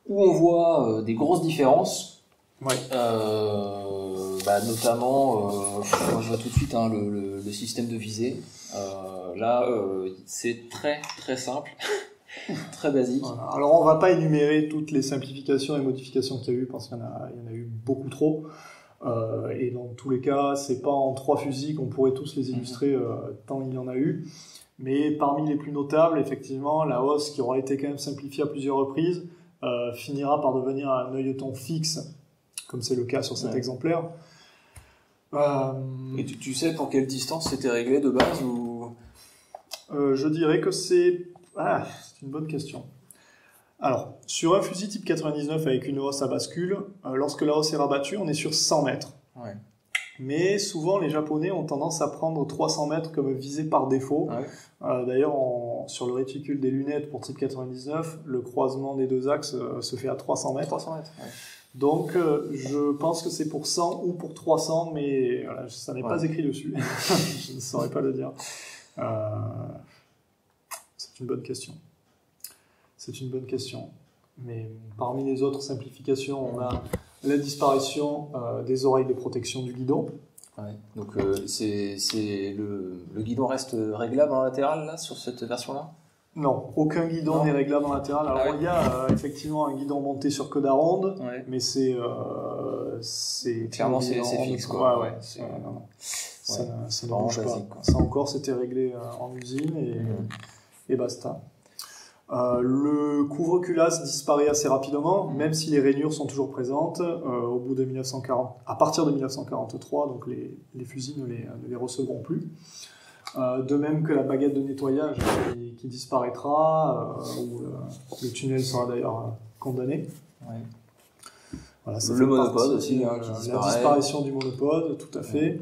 où on voit des grosses différences. Ouais. Notamment, moi je vois tout de suite le système de visée. C'est très très simple. Très basique. Voilà. Alors on va pas énumérer toutes les simplifications et modifications qu'il y a eu parce qu'il y en a eu beaucoup trop. Et dans tous les cas, c'est pas en 3 fusils qu'on pourrait tous les illustrer tant il y en a eu. Mais parmi les plus notables, effectivement, la hausse qui aura été quand même simplifiée à plusieurs reprises finira par devenir un œilleton fixe, comme c'est le cas sur cet exemplaire. Et tu sais pour quelle distance c'était réglé de base ou... Je dirais que c'est une bonne question. Alors, sur un fusil type 99 avec une hausse à bascule, lorsque la hausse est rabattue, on est sur 100 mètres. Ouais. Mais souvent, les Japonais ont tendance à prendre 300 mètres comme visée par défaut. Ouais. D'ailleurs, sur le réticule des lunettes pour type 99, le croisement des deux axes se fait à 300 mètres. 300 mètres, ouais. Donc, je pense que c'est pour 100 ou pour 300, mais voilà, ça n'est pas écrit dessus. Je ne saurais pas le dire. C'est une bonne question. C'est une bonne question. Mais parmi les autres simplifications, on a la disparition des oreilles de protection du guidon. Ouais. Donc le guidon reste réglable en latéral là, sur cette version-là ? Non, aucun guidon n'est réglable en latéral. Alors il y a effectivement un guidon monté sur queue d'aronde, mais c'est clairement c'est fixe quoi. Ouais. Ça ne bouge pas. Ça encore c'était réglé en usine et basta. Le couvre-culasse disparaît assez rapidement, même si les rainures sont toujours présentes. Au bout de 1940, à partir de 1943, donc les fusils ne les recevront plus. De même que la baguette de nettoyage qui disparaîtra, où le tunnel sera d'ailleurs condamné. Ouais. Voilà, le monopode aussi, qui disparaît. La disparition du monopode, tout à fait.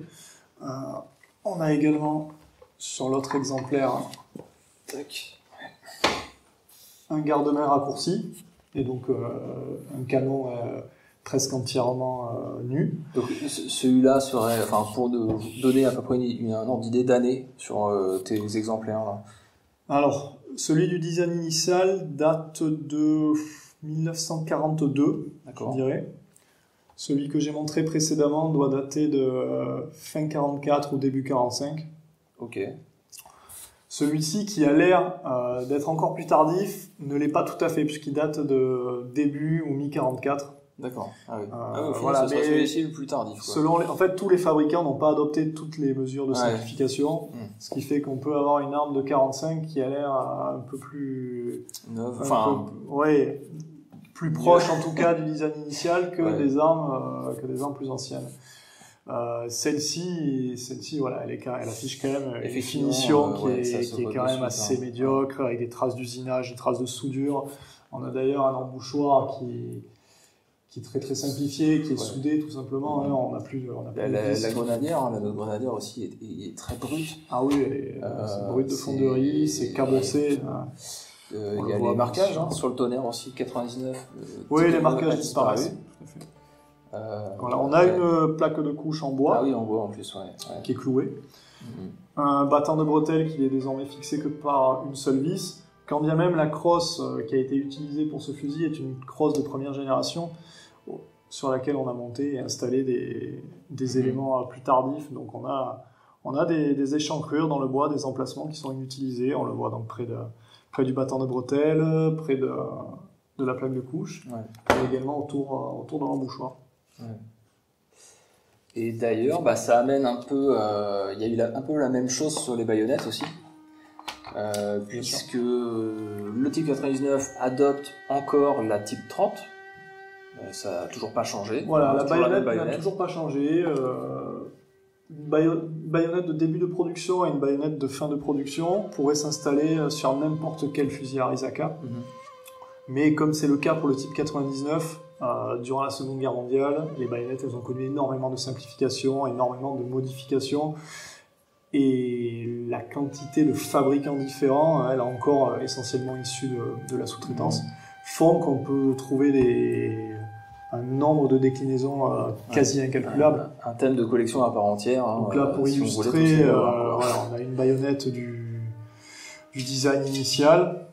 On a également, sur l'autre exemplaire, un garde-main raccourci, et donc un canon presque entièrement nu. Donc celui-là serait, enfin, pour donner à peu près un ordre d'idée d'année sur tes exemplaires là. Alors, celui du design initial date de 1942, je dirais. Celui que j'ai montré précédemment doit dater de fin 44 ou début 45. Ok. Celui-ci, qui a l'air d'être encore plus tardif, ne l'est pas tout à fait, puisqu'il date de début ou mi-44. D'accord. Ah oui. Voilà, ce serait celui-ci le plus tardif, quoi. En fait, tous les fabricants n'ont pas adopté toutes les mesures de simplification, ce qui fait qu'on peut avoir une arme de 45 qui a l'air un peu plus... neuve. Plus proche en tout cas du design initial que des armes plus anciennes. Celle-ci, voilà, elle affiche quand même une finition qui est quand même assez médiocre, avec des traces d'usinage, des traces de soudure. On a d'ailleurs un embouchoir qui est très très simplifié, qui est soudé tout simplement. On n'a plus la grenadière, notre grenadière aussi est très brute. Ah oui, c'est brute de fonderie, c'est cabossé. Il y a les marquages sur le tonnerre aussi, 99. Oui, les marquages disparaissent. Voilà, on a une plaque de couche en bois. Ah oui, en bois en plus, qui est clouée. Un battant de bretelles qui est désormais fixé que par une seule vis. Quand bien même la crosse qui a été utilisée pour ce fusil est une crosse de première génération sur laquelle on a monté et installé des éléments plus tardifs. Donc on a des échancrures dans le bois, des emplacements qui sont inutilisés. On le voit donc près du battant de bretelles, près de la plaque de couche, et également autour de l'embouchoir. Et d'ailleurs, ça amène un peu... il y a eu un peu la même chose sur les baïonnettes aussi, puisque le type 99 adopte encore la type 30. Ça n'a toujours pas changé. Voilà, la baïonnette n'a toujours pas changé. Une baïonnette de début de production et une baïonnette de fin de production pourraient s'installer sur n'importe quel fusil Arisaka. Mais comme c'est le cas pour le type 99, durant la Seconde Guerre mondiale, les baïonnettes elles ont connu énormément de simplifications, énormément de modifications, et la quantité de fabricants différents, elle est encore essentiellement issue de la sous-traitance, font qu'on peut trouver un nombre de déclinaisons quasi incalculables. Un thème de collection à part entière. Donc là, pour illustrer, on a une baïonnette du design initial,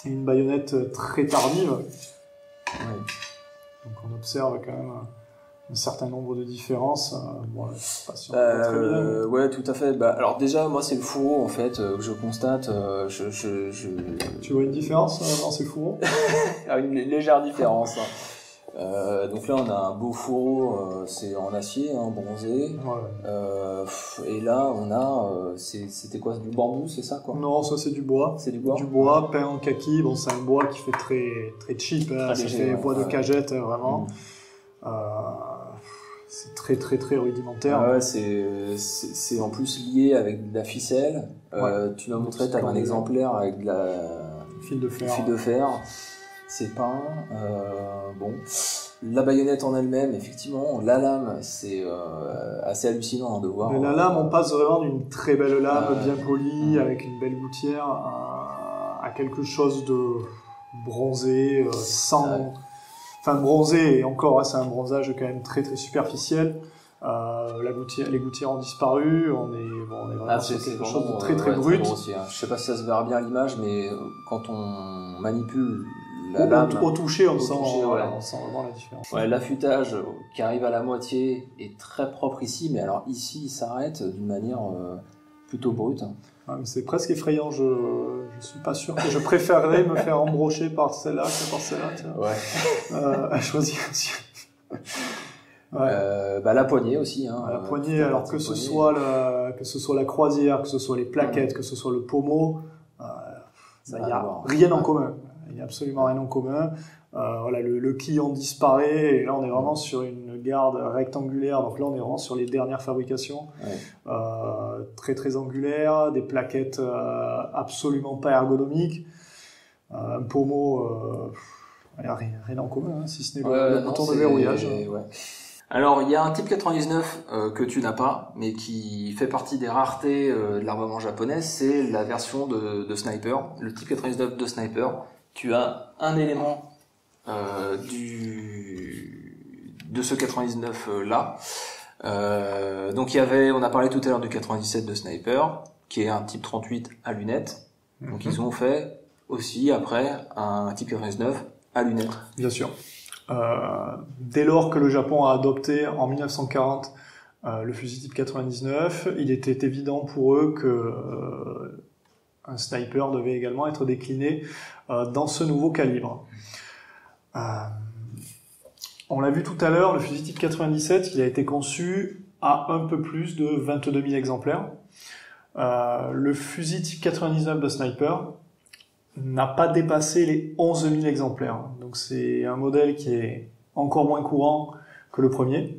et une baïonnette très tardive. Donc on observe quand même un certain nombre de différences. Je sais pas si on voit très bien. Ouais, tout à fait. Alors déjà, moi, c'est le fourreau en fait que je constate. Tu vois une différence dans ces fourreaux? Une légère différence. Donc là, on a un beau fourreau, c'est en acier, bronzé. Et là, on a, c'était quoi, du bambou, c'est ça quoi? Non, ça c'est du bois. C'est du bois. Du bois peint en kaki. Bon, c'est un bois qui fait très très cheap. Ça fait bois de cagette vraiment. C'est très très très rudimentaire. C'est en plus lié avec de la ficelle. Tu m'as montré, tu as un exemplaire avec de la fil de fer. C'est peint. La baïonnette en elle-même, effectivement, la lame, c'est assez hallucinant de voir. Mais la lame, on passe vraiment d'une très belle lame, bien polie, avec une belle gouttière, à quelque chose de bronzé, Enfin, bronzé, et encore, c'est un bronzage quand même très très superficiel. Les gouttières ont disparu, on est vraiment sur quelque chose de très très brut. Je sais pas si ça se verra bien à l'image, mais quand on manipule la lame au toucher, on sent vraiment la différence. L'affûtage qui arrive à la moitié est très propre ici, mais alors ici il s'arrête d'une manière plutôt brute. C'est presque effrayant, je suis pas sûr que je préférerais me faire embrocher par celle-là que par celle-là. À choisir aussi. La poignée aussi. La poignée, alors que ce soit la croisière, que ce soit les plaquettes, que ce soit le pommeau, Ça, il n'y a rien en commun. Il n'y a absolument rien en commun. Voilà, le client disparaît et là on est vraiment sur une garde rectangulaire, donc là on est vraiment sur les dernières fabrications, très très angulaires, des plaquettes absolument pas ergonomiques, un pommeau, rien en commun, hein, si ce n'est le bouton de verrouillage. Ouais. Alors il y a un type 99 que tu n'as pas, mais qui fait partie des raretés de l'armement japonais, c'est la version de Sniper, le type 99 de Sniper. Tu as un élément de ce 99 là. Donc on a parlé tout à l'heure du 97 de Sniper, qui est un type 38 à lunettes. Donc ils ont fait aussi après un type 99 à lunettes. Bien sûr. Dès lors que le Japon a adopté en 1940 le fusil type 99, il était évident pour eux que un sniper devait également être décliné dans ce nouveau calibre. On l'a vu tout à l'heure, le fusil type 97, il a été conçu à un peu plus de 22 000 exemplaires. Le fusil type 99 de Sniper n'a pas dépassé les 11 000 exemplaires. Donc c'est un modèle qui est encore moins courant que le premier.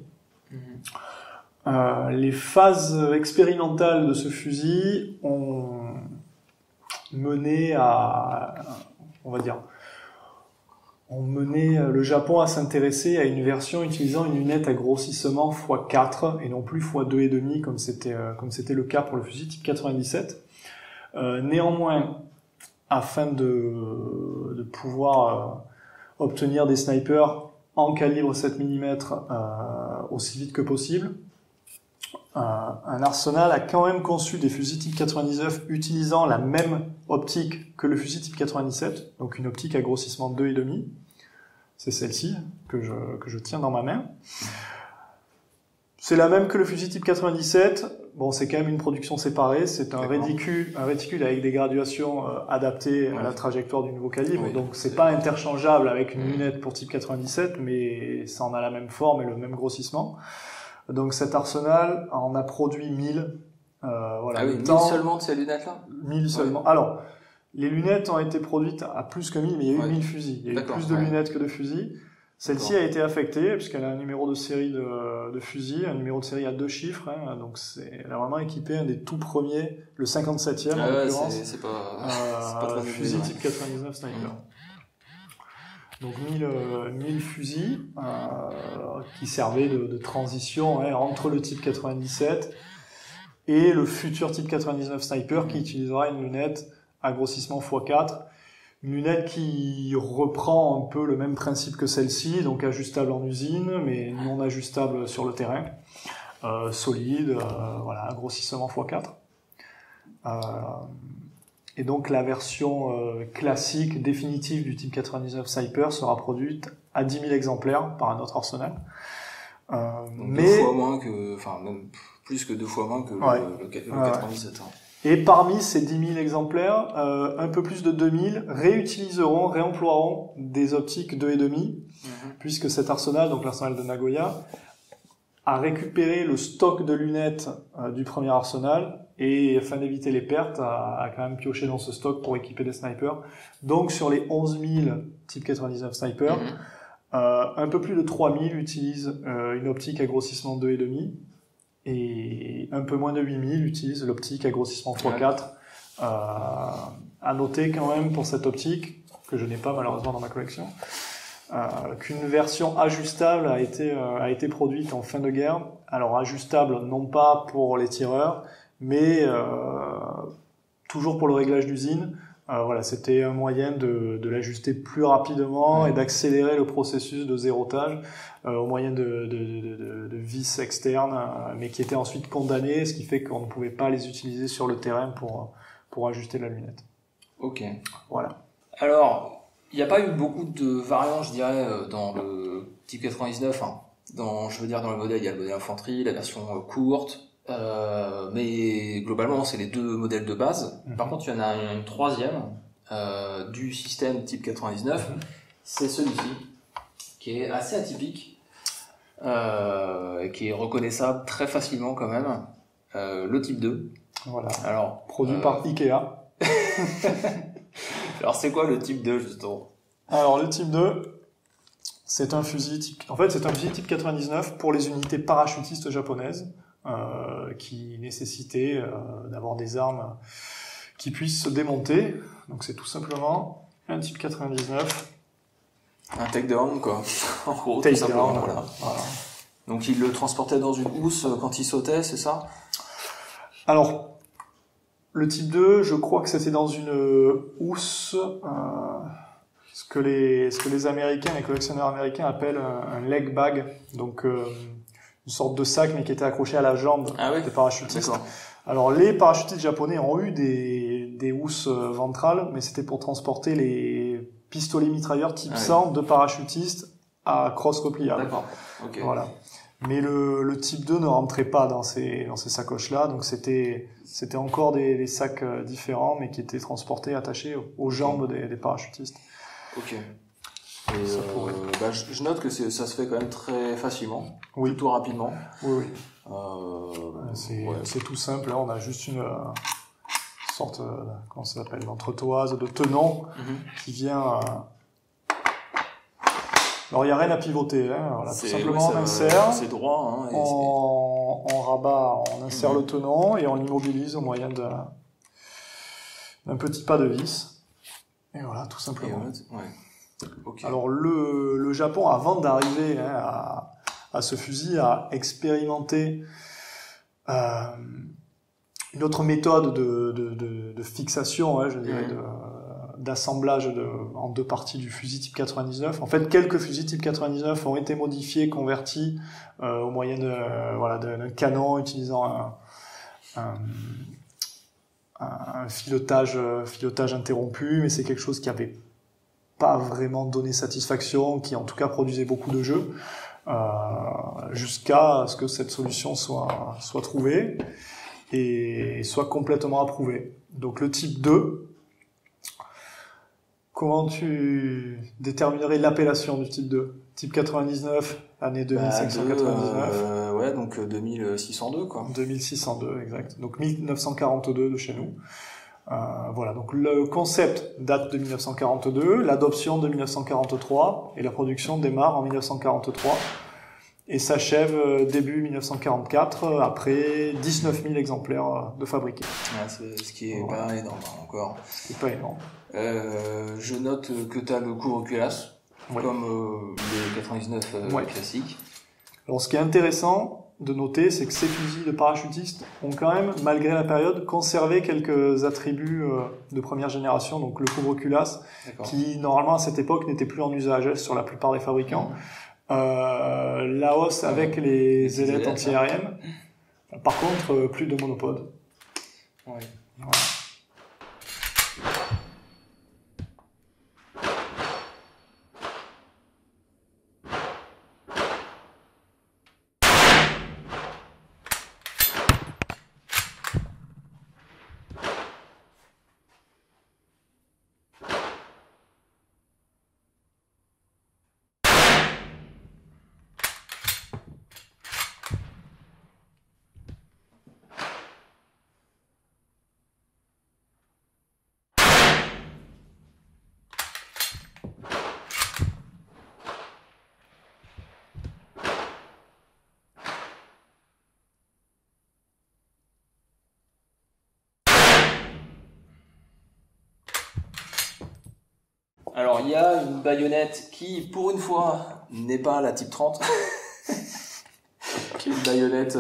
Les phases expérimentales de ce fusil ont mené le Japon à s'intéresser à une version utilisant une lunette à grossissement x4 et non plus x2,5 comme c'était le cas pour le fusil type 97. Néanmoins, afin de pouvoir obtenir des snipers en calibre 7 mm aussi vite que possible, un Arsenal a quand même conçu des fusils type 99 utilisant la même optique que le fusil type 97, donc une optique à grossissement 2,5. C'est celle-ci que je tiens dans ma main. C'est la même que le fusil type 97. Bon, c'est quand même une production séparée. C'est un réticule avec des graduations adaptées à la trajectoire du nouveau calibre. Oui, donc c'est pas interchangeable avec une lunette pour type 97, mais ça en a la même forme et le même grossissement. Donc cet Arsenal en a produit 1000. Voilà. Ah oui, 1000 seulement de ces lunettes-là ? 1000 seulement. Alors, les lunettes ont été produites à plus que 1000, mais il y a eu 1000 fusils. Il y a eu plus de lunettes que de fusils. Celle-ci a été affectée, puisqu'elle a un numéro de série de fusil, un numéro de série à 2 chiffres, hein, donc elle a vraiment équipé un des tout premiers, le 57e en l'occurrence, c'est pas fusil type 99 Sniper. Donc 1000 fusils qui servaient de transition entre le type 97 et le futur type 99 Sniper qui utilisera une lunette à grossissement x4. Une lunette qui reprend un peu le même principe que celle-ci, donc ajustable en usine, mais non ajustable sur le terrain. Solide, voilà, grossissement x4. Et donc la version classique, définitive du type 99 Sniper sera produite à 10 000 exemplaires par un autre Arsenal. Donc 2 fois moins que, enfin même plus que 2 fois moins que le 97. Hein. Et parmi ces 10 000 exemplaires, un peu plus de 2000 réemploieront des optiques 2,5, puisque cet Arsenal, donc l'Arsenal de Nagoya, a récupéré le stock de lunettes du premier Arsenal et, afin d'éviter les pertes, a quand même pioché dans ce stock pour équiper des snipers. Donc sur les 11 000 type 99 snipers, un peu plus de 3000 utilisent une optique à grossissement 2,5 et un peu moins de 8000 utilisent l'optique à grossissement x4. À noter quand même pour cette optique, que je n'ai pas malheureusement dans ma collection, qu'une version ajustable a été produite en fin de guerre. Alors ajustable non pas pour les tireurs, mais toujours pour le réglage d'usine. Voilà, c'était un moyen de l'ajuster plus rapidement et d'accélérer le processus de zérotage au moyen de vis externes, mais qui étaient ensuite condamnés, ce qui fait qu'on ne pouvait pas les utiliser sur le terrain pour ajuster la lunette. Ok. Voilà. Alors, il n'y a pas eu beaucoup de variants, je dirais, dans le type 99. Hein. Dans le modèle, il y a le modèle infanterie, la version courte, mais globalement, c'est les deux modèles de base. Par contre, il y en a une troisième du système type 99. C'est celui-ci, qui est assez atypique, qui est reconnaissable très facilement quand même. Le type 2. Voilà. Alors, produit par Ikea. Alors c'est quoi le type 2 justement? Alors le type 2, c'est un fusil type... En fait, c'est un fusil type 99 pour les unités parachutistes japonaises qui nécessitaient d'avoir des armes qui puissent se démonter. Donc c'est tout simplement un type 99. Un takedown quoi. En gros, tout Takedown, simplement. Voilà. Voilà. Donc il le transportait dans une housse quand il sautait, c'est ça? Alors, le type 2, je crois que c'était dans une housse, ce que les Américains, les collectionneurs américains appellent un leg bag, donc une sorte de sac mais qui était accroché à la jambe des parachutistes. D'accord. Alors les parachutistes japonais ont eu des housses ventrales, mais c'était pour transporter les pistolets mitrailleurs type 100 de parachutistes à crosse repliable. D'accord. Ok. Voilà. Mais le type 2 ne rentrait pas dans ces sacoches-là, donc c'était encore des sacs différents, mais qui étaient transportés, attachés aux jambes des parachutistes. Ok. Et je note que ça se fait quand même très facilement, oui. Plutôt rapidement. Oui, oui. C'est tout simple, hein. On a juste une sorte, comment ça s'appelle, d'entretoise, de tenon qui vient... Alors il n'y a rien à pivoter, hein. Voilà, tout simplement on insère, c'est droit, hein, on rabat, on insère le tenon et on l'immobilise au moyen d'un petit pas de vis. Et voilà, tout simplement. Okay. Alors le Japon, avant d'arriver à ce fusil, a expérimenté une autre méthode de fixation, je dirais, d'assemblage en deux parties du fusil type 99. En fait, quelques fusils type 99 ont été modifiés, convertis au moyen d'un canon utilisant un filetage interrompu, mais c'est quelque chose qui avait pas vraiment donné satisfaction, qui en tout cas produisait beaucoup de jeux, jusqu'à ce que cette solution soit trouvée et soit complètement approuvée. Donc le type 2, comment tu déterminerais l'appellation du type 2? Type 99, année 2599. Donc 2602 quoi. 2602, exact. Donc 1942 de chez nous. Voilà, donc le concept date de 1942, l'adoption de 1943 et la production démarre en 1943 et s'achève début 1944 après 19 000 exemplaires de fabriqués. Ce qui est pas énorme encore. Ce qui est pas énorme. Je note que tu as le couvre-culasse, comme les 99 classiques. Alors ce qui est intéressant de noter, c'est que ces fusils de parachutistes ont quand même, malgré la période, conservé quelques attributs de première génération, donc le couvre-culasse, qui normalement à cette époque n'était plus en usage sur la plupart des fabricants. La hausse avec les ailettes anti-aériennes. Par contre, plus de monopode. Ouais. Voilà. Alors il y a une baïonnette qui, pour une fois, n'est pas la type 30, qui est une baïonnette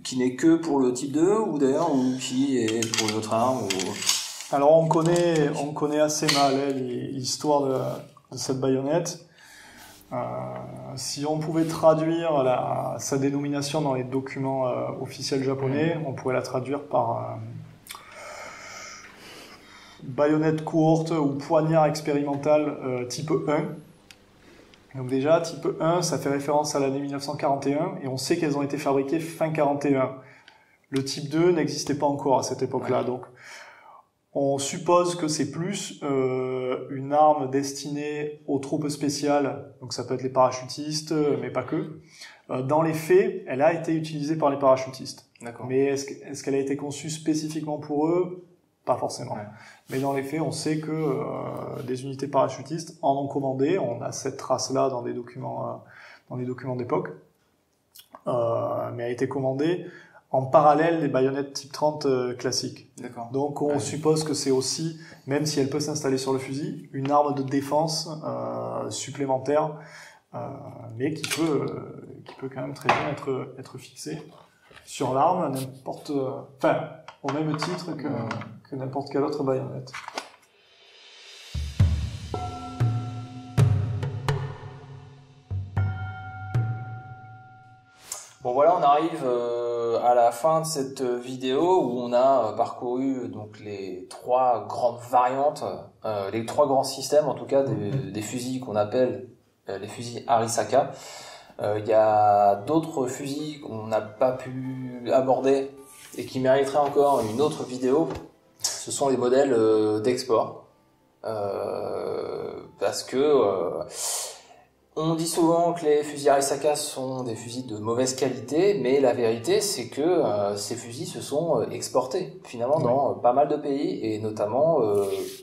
qui n'est que pour le type 2 ou d'ailleurs ou qui est pour une autre arme. Alors on connaît assez mal l'histoire de cette baïonnette. Si on pouvait traduire sa dénomination dans les documents officiels japonais, on pourrait la traduire par baïonnette courte ou poignard expérimental type 1. Donc déjà, type 1, ça fait référence à l'année 1941 et on sait qu'elles ont été fabriquées fin 41. Le type 2 n'existait pas encore à cette époque-là, donc on suppose que c'est plus une arme destinée aux troupes spéciales, donc ça peut être les parachutistes, mais pas que. Dans les faits, elle a été utilisée par les parachutistes. D'accord. Mais est-ce qu'elle a été conçue spécifiquement pour eux? Pas forcément. Ouais. Mais dans les faits, on sait que des unités parachutistes en ont commandé. On a cette trace-là dans des documents d'époque. Mais a été commandée en parallèle des baïonnettes type 30 classiques. D'accord. Donc on suppose que c'est aussi, même si elle peut s'installer sur le fusil, une arme de défense supplémentaire, mais qui peut quand même très bien être fixée sur l'arme, au même titre que n'importe quelle autre baïonnette. Bon voilà, on arrive à la fin de cette vidéo où on a parcouru donc les 3 grandes variantes, les 3 grands systèmes en tout cas des fusils qu'on appelle les fusils Arisaka. Il y a d'autres fusils qu'on n'a pas pu aborder et qui mériteraient encore une autre vidéo. Ce sont les modèles d'export, parce que on dit souvent que les fusils Arisaka sont des fusils de mauvaise qualité, mais la vérité c'est que ces fusils se sont exportés finalement dans pas mal de pays et notamment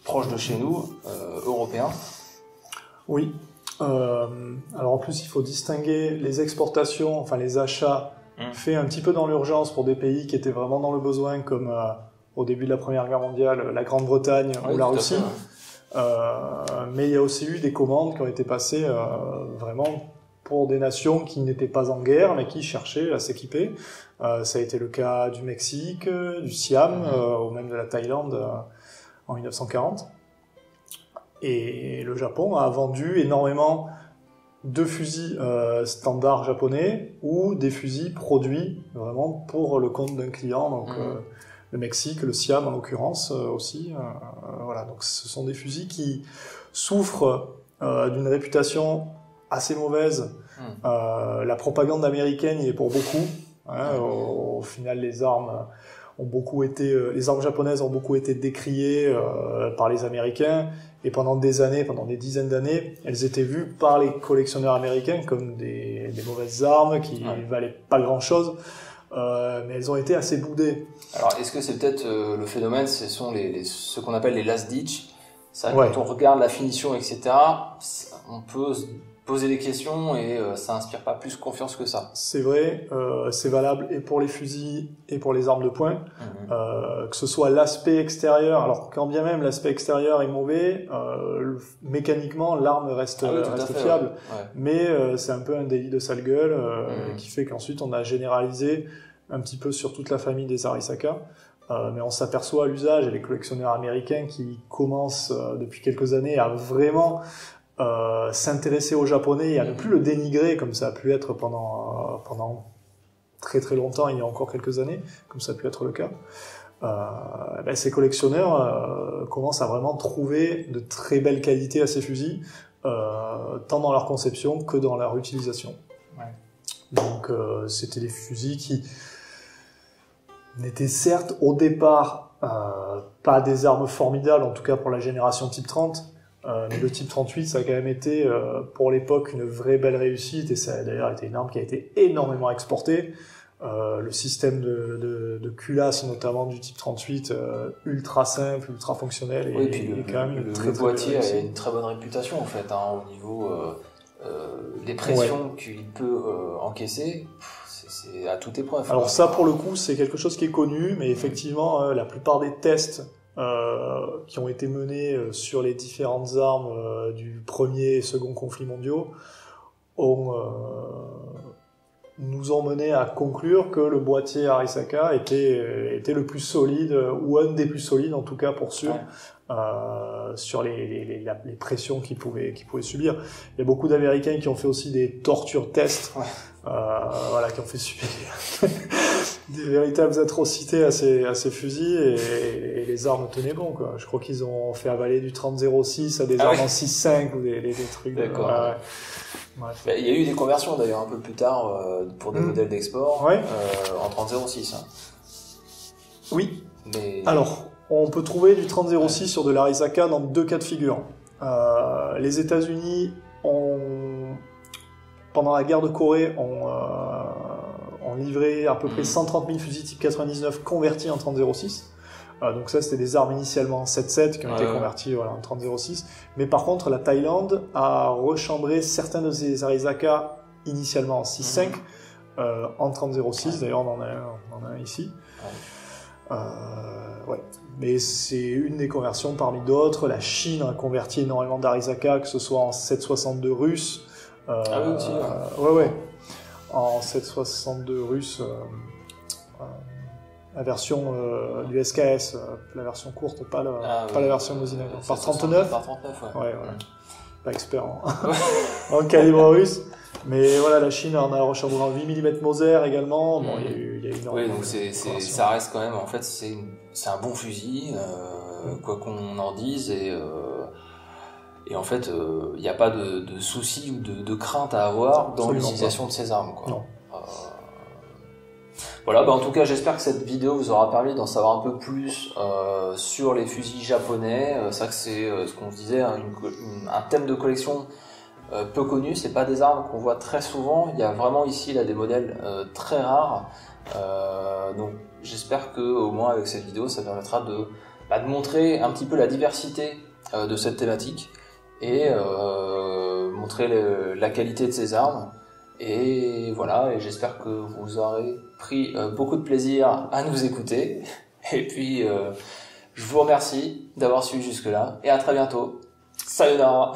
proches de chez nous, européens. Oui. Alors en plus il faut distinguer les exportations, enfin les achats faits un petit peu dans l'urgence pour des pays qui étaient vraiment dans le besoin, comme au début de la Première Guerre mondiale, la Grande-Bretagne ou la Russie. Mais il y a aussi eu des commandes qui ont été passées vraiment pour des nations qui n'étaient pas en guerre mais qui cherchaient à s'équiper. Ça a été le cas du Mexique, du Siam, ou même de la Thaïlande en 1940. Et le Japon a vendu énormément de fusils standards japonais ou des fusils produits vraiment pour le compte d'un client, donc le Mexique, le Siam en l'occurrence aussi. Voilà, donc ce sont des fusils qui souffrent d'une réputation assez mauvaise. La propagande américaine y est pour beaucoup. Au final, les armes japonaises ont beaucoup été décriées par les Américains, et pendant des années, pendant des dizaines d'années, elles étaient vues par les collectionneurs américains comme des mauvaises armes qui valaient pas grand-chose, mais elles ont été assez boudées. Alors, est-ce que c'est peut-être le phénomène, ce sont ce qu'on appelle les last ditch? Ça, quand on regarde la finition, etc., on peut se poser des questions et ça inspire pas plus confiance que ça. C'est vrai, c'est valable et pour les fusils et pour les armes de poing, que ce soit l'aspect extérieur. Alors quand bien même l'aspect extérieur est mauvais, mécaniquement l'arme reste fiable, mais c'est un peu un délit de sale gueule qui fait qu'ensuite on a généralisé un petit peu sur toute la famille des Arisaka. Mais on s'aperçoit à l'usage, et les collectionneurs américains qui commencent depuis quelques années à vraiment s'intéresser au japonais et à ne plus le dénigrer comme ça a pu être pendant très très longtemps, il y a encore quelques années, comme ça a pu être le cas. Ces collectionneurs commencent à vraiment trouver de très belles qualités à ces fusils, tant dans leur conception que dans leur utilisation. Donc c'était des fusils qui n'étaient certes au départ pas des armes formidables, en tout cas pour la génération type 30, mais le type 38 ça a quand même été pour l'époque une vraie belle réussite, et ça a d'ailleurs été une arme qui a été énormément exportée. Le système de culasse notamment du type 38, ultra simple, ultra fonctionnel, et puis quand même le boîtier a une très bonne réputation en fait, au niveau des pressions qu'il peut encaisser. C'est à toute épreuve. Alors ça, pour le coup, c'est quelque chose qui est connu, mais effectivement, la plupart des tests qui ont été menés sur les différentes armes du premier et second conflit mondiaux nous ont mené à conclure que le boîtier Arisaka était le plus solide, ou un des plus solides en tout cas pour sûr, sur les pressions qu'il pouvait subir. Il y a beaucoup d'Américains qui ont fait aussi des torture tests, qui ont fait subir des véritables atrocités à ces fusils, et les armes tenaient bon, quoi. Je crois qu'ils ont fait avaler du 30-06 à des armes en 6.5 ou des trucs. D'accord. Il y a eu des conversions d'ailleurs un peu plus tard pour des modèles d'export en 30-06. Oui. Mais... Alors, on peut trouver du 30-06 sur de l'Arisaka dans deux cas de figure. Les États-Unis pendant la guerre de Corée, ont ont livré à peu près 130 000 fusils type 99 convertis en 30-06. Donc ça, c'était des armes initialement en 7.7 qui ont été converties en 30-06. Mais par contre, la Thaïlande a rechambré certains de ses Arisaka initialement en 6.5 en 30-06. D'ailleurs, on en a un ici. Mais c'est une des conversions parmi d'autres. La Chine a converti énormément d'Arisaka, que ce soit en 7.62 russe. Oui, aussi. En 7.62 russe. La version du SKS, la version courte, pas la version Mosinag. Par 39. Par 39, ouais. Pas expert en calibre russe. Mais voilà, la Chine en a rechambré en 8 mm Moser également. Bon, il y a eu énormément. Oui, donc ça reste quand même, en fait, c'est un bon fusil, quoi qu'on en dise, et en fait, il n'y a pas de souci ou de crainte à avoir dans l'utilisation de ces armes, quoi. Non. Voilà, en tout cas, j'espère que cette vidéo vous aura permis d'en savoir un peu plus sur les fusils japonais. C'est vrai que c'est ce qu'on se disait, un thème de collection peu connu. C'est pas des armes qu'on voit très souvent. Il y a vraiment ici là des modèles très rares. Donc, j'espère que au moins avec cette vidéo, ça permettra de montrer un petit peu la diversité de cette thématique et montrer la qualité de ces armes. Et voilà, et j'espère que vous aurez pris beaucoup de plaisir à nous écouter. Et puis, je vous remercie d'avoir suivi jusque-là. Et à très bientôt. Sayonara.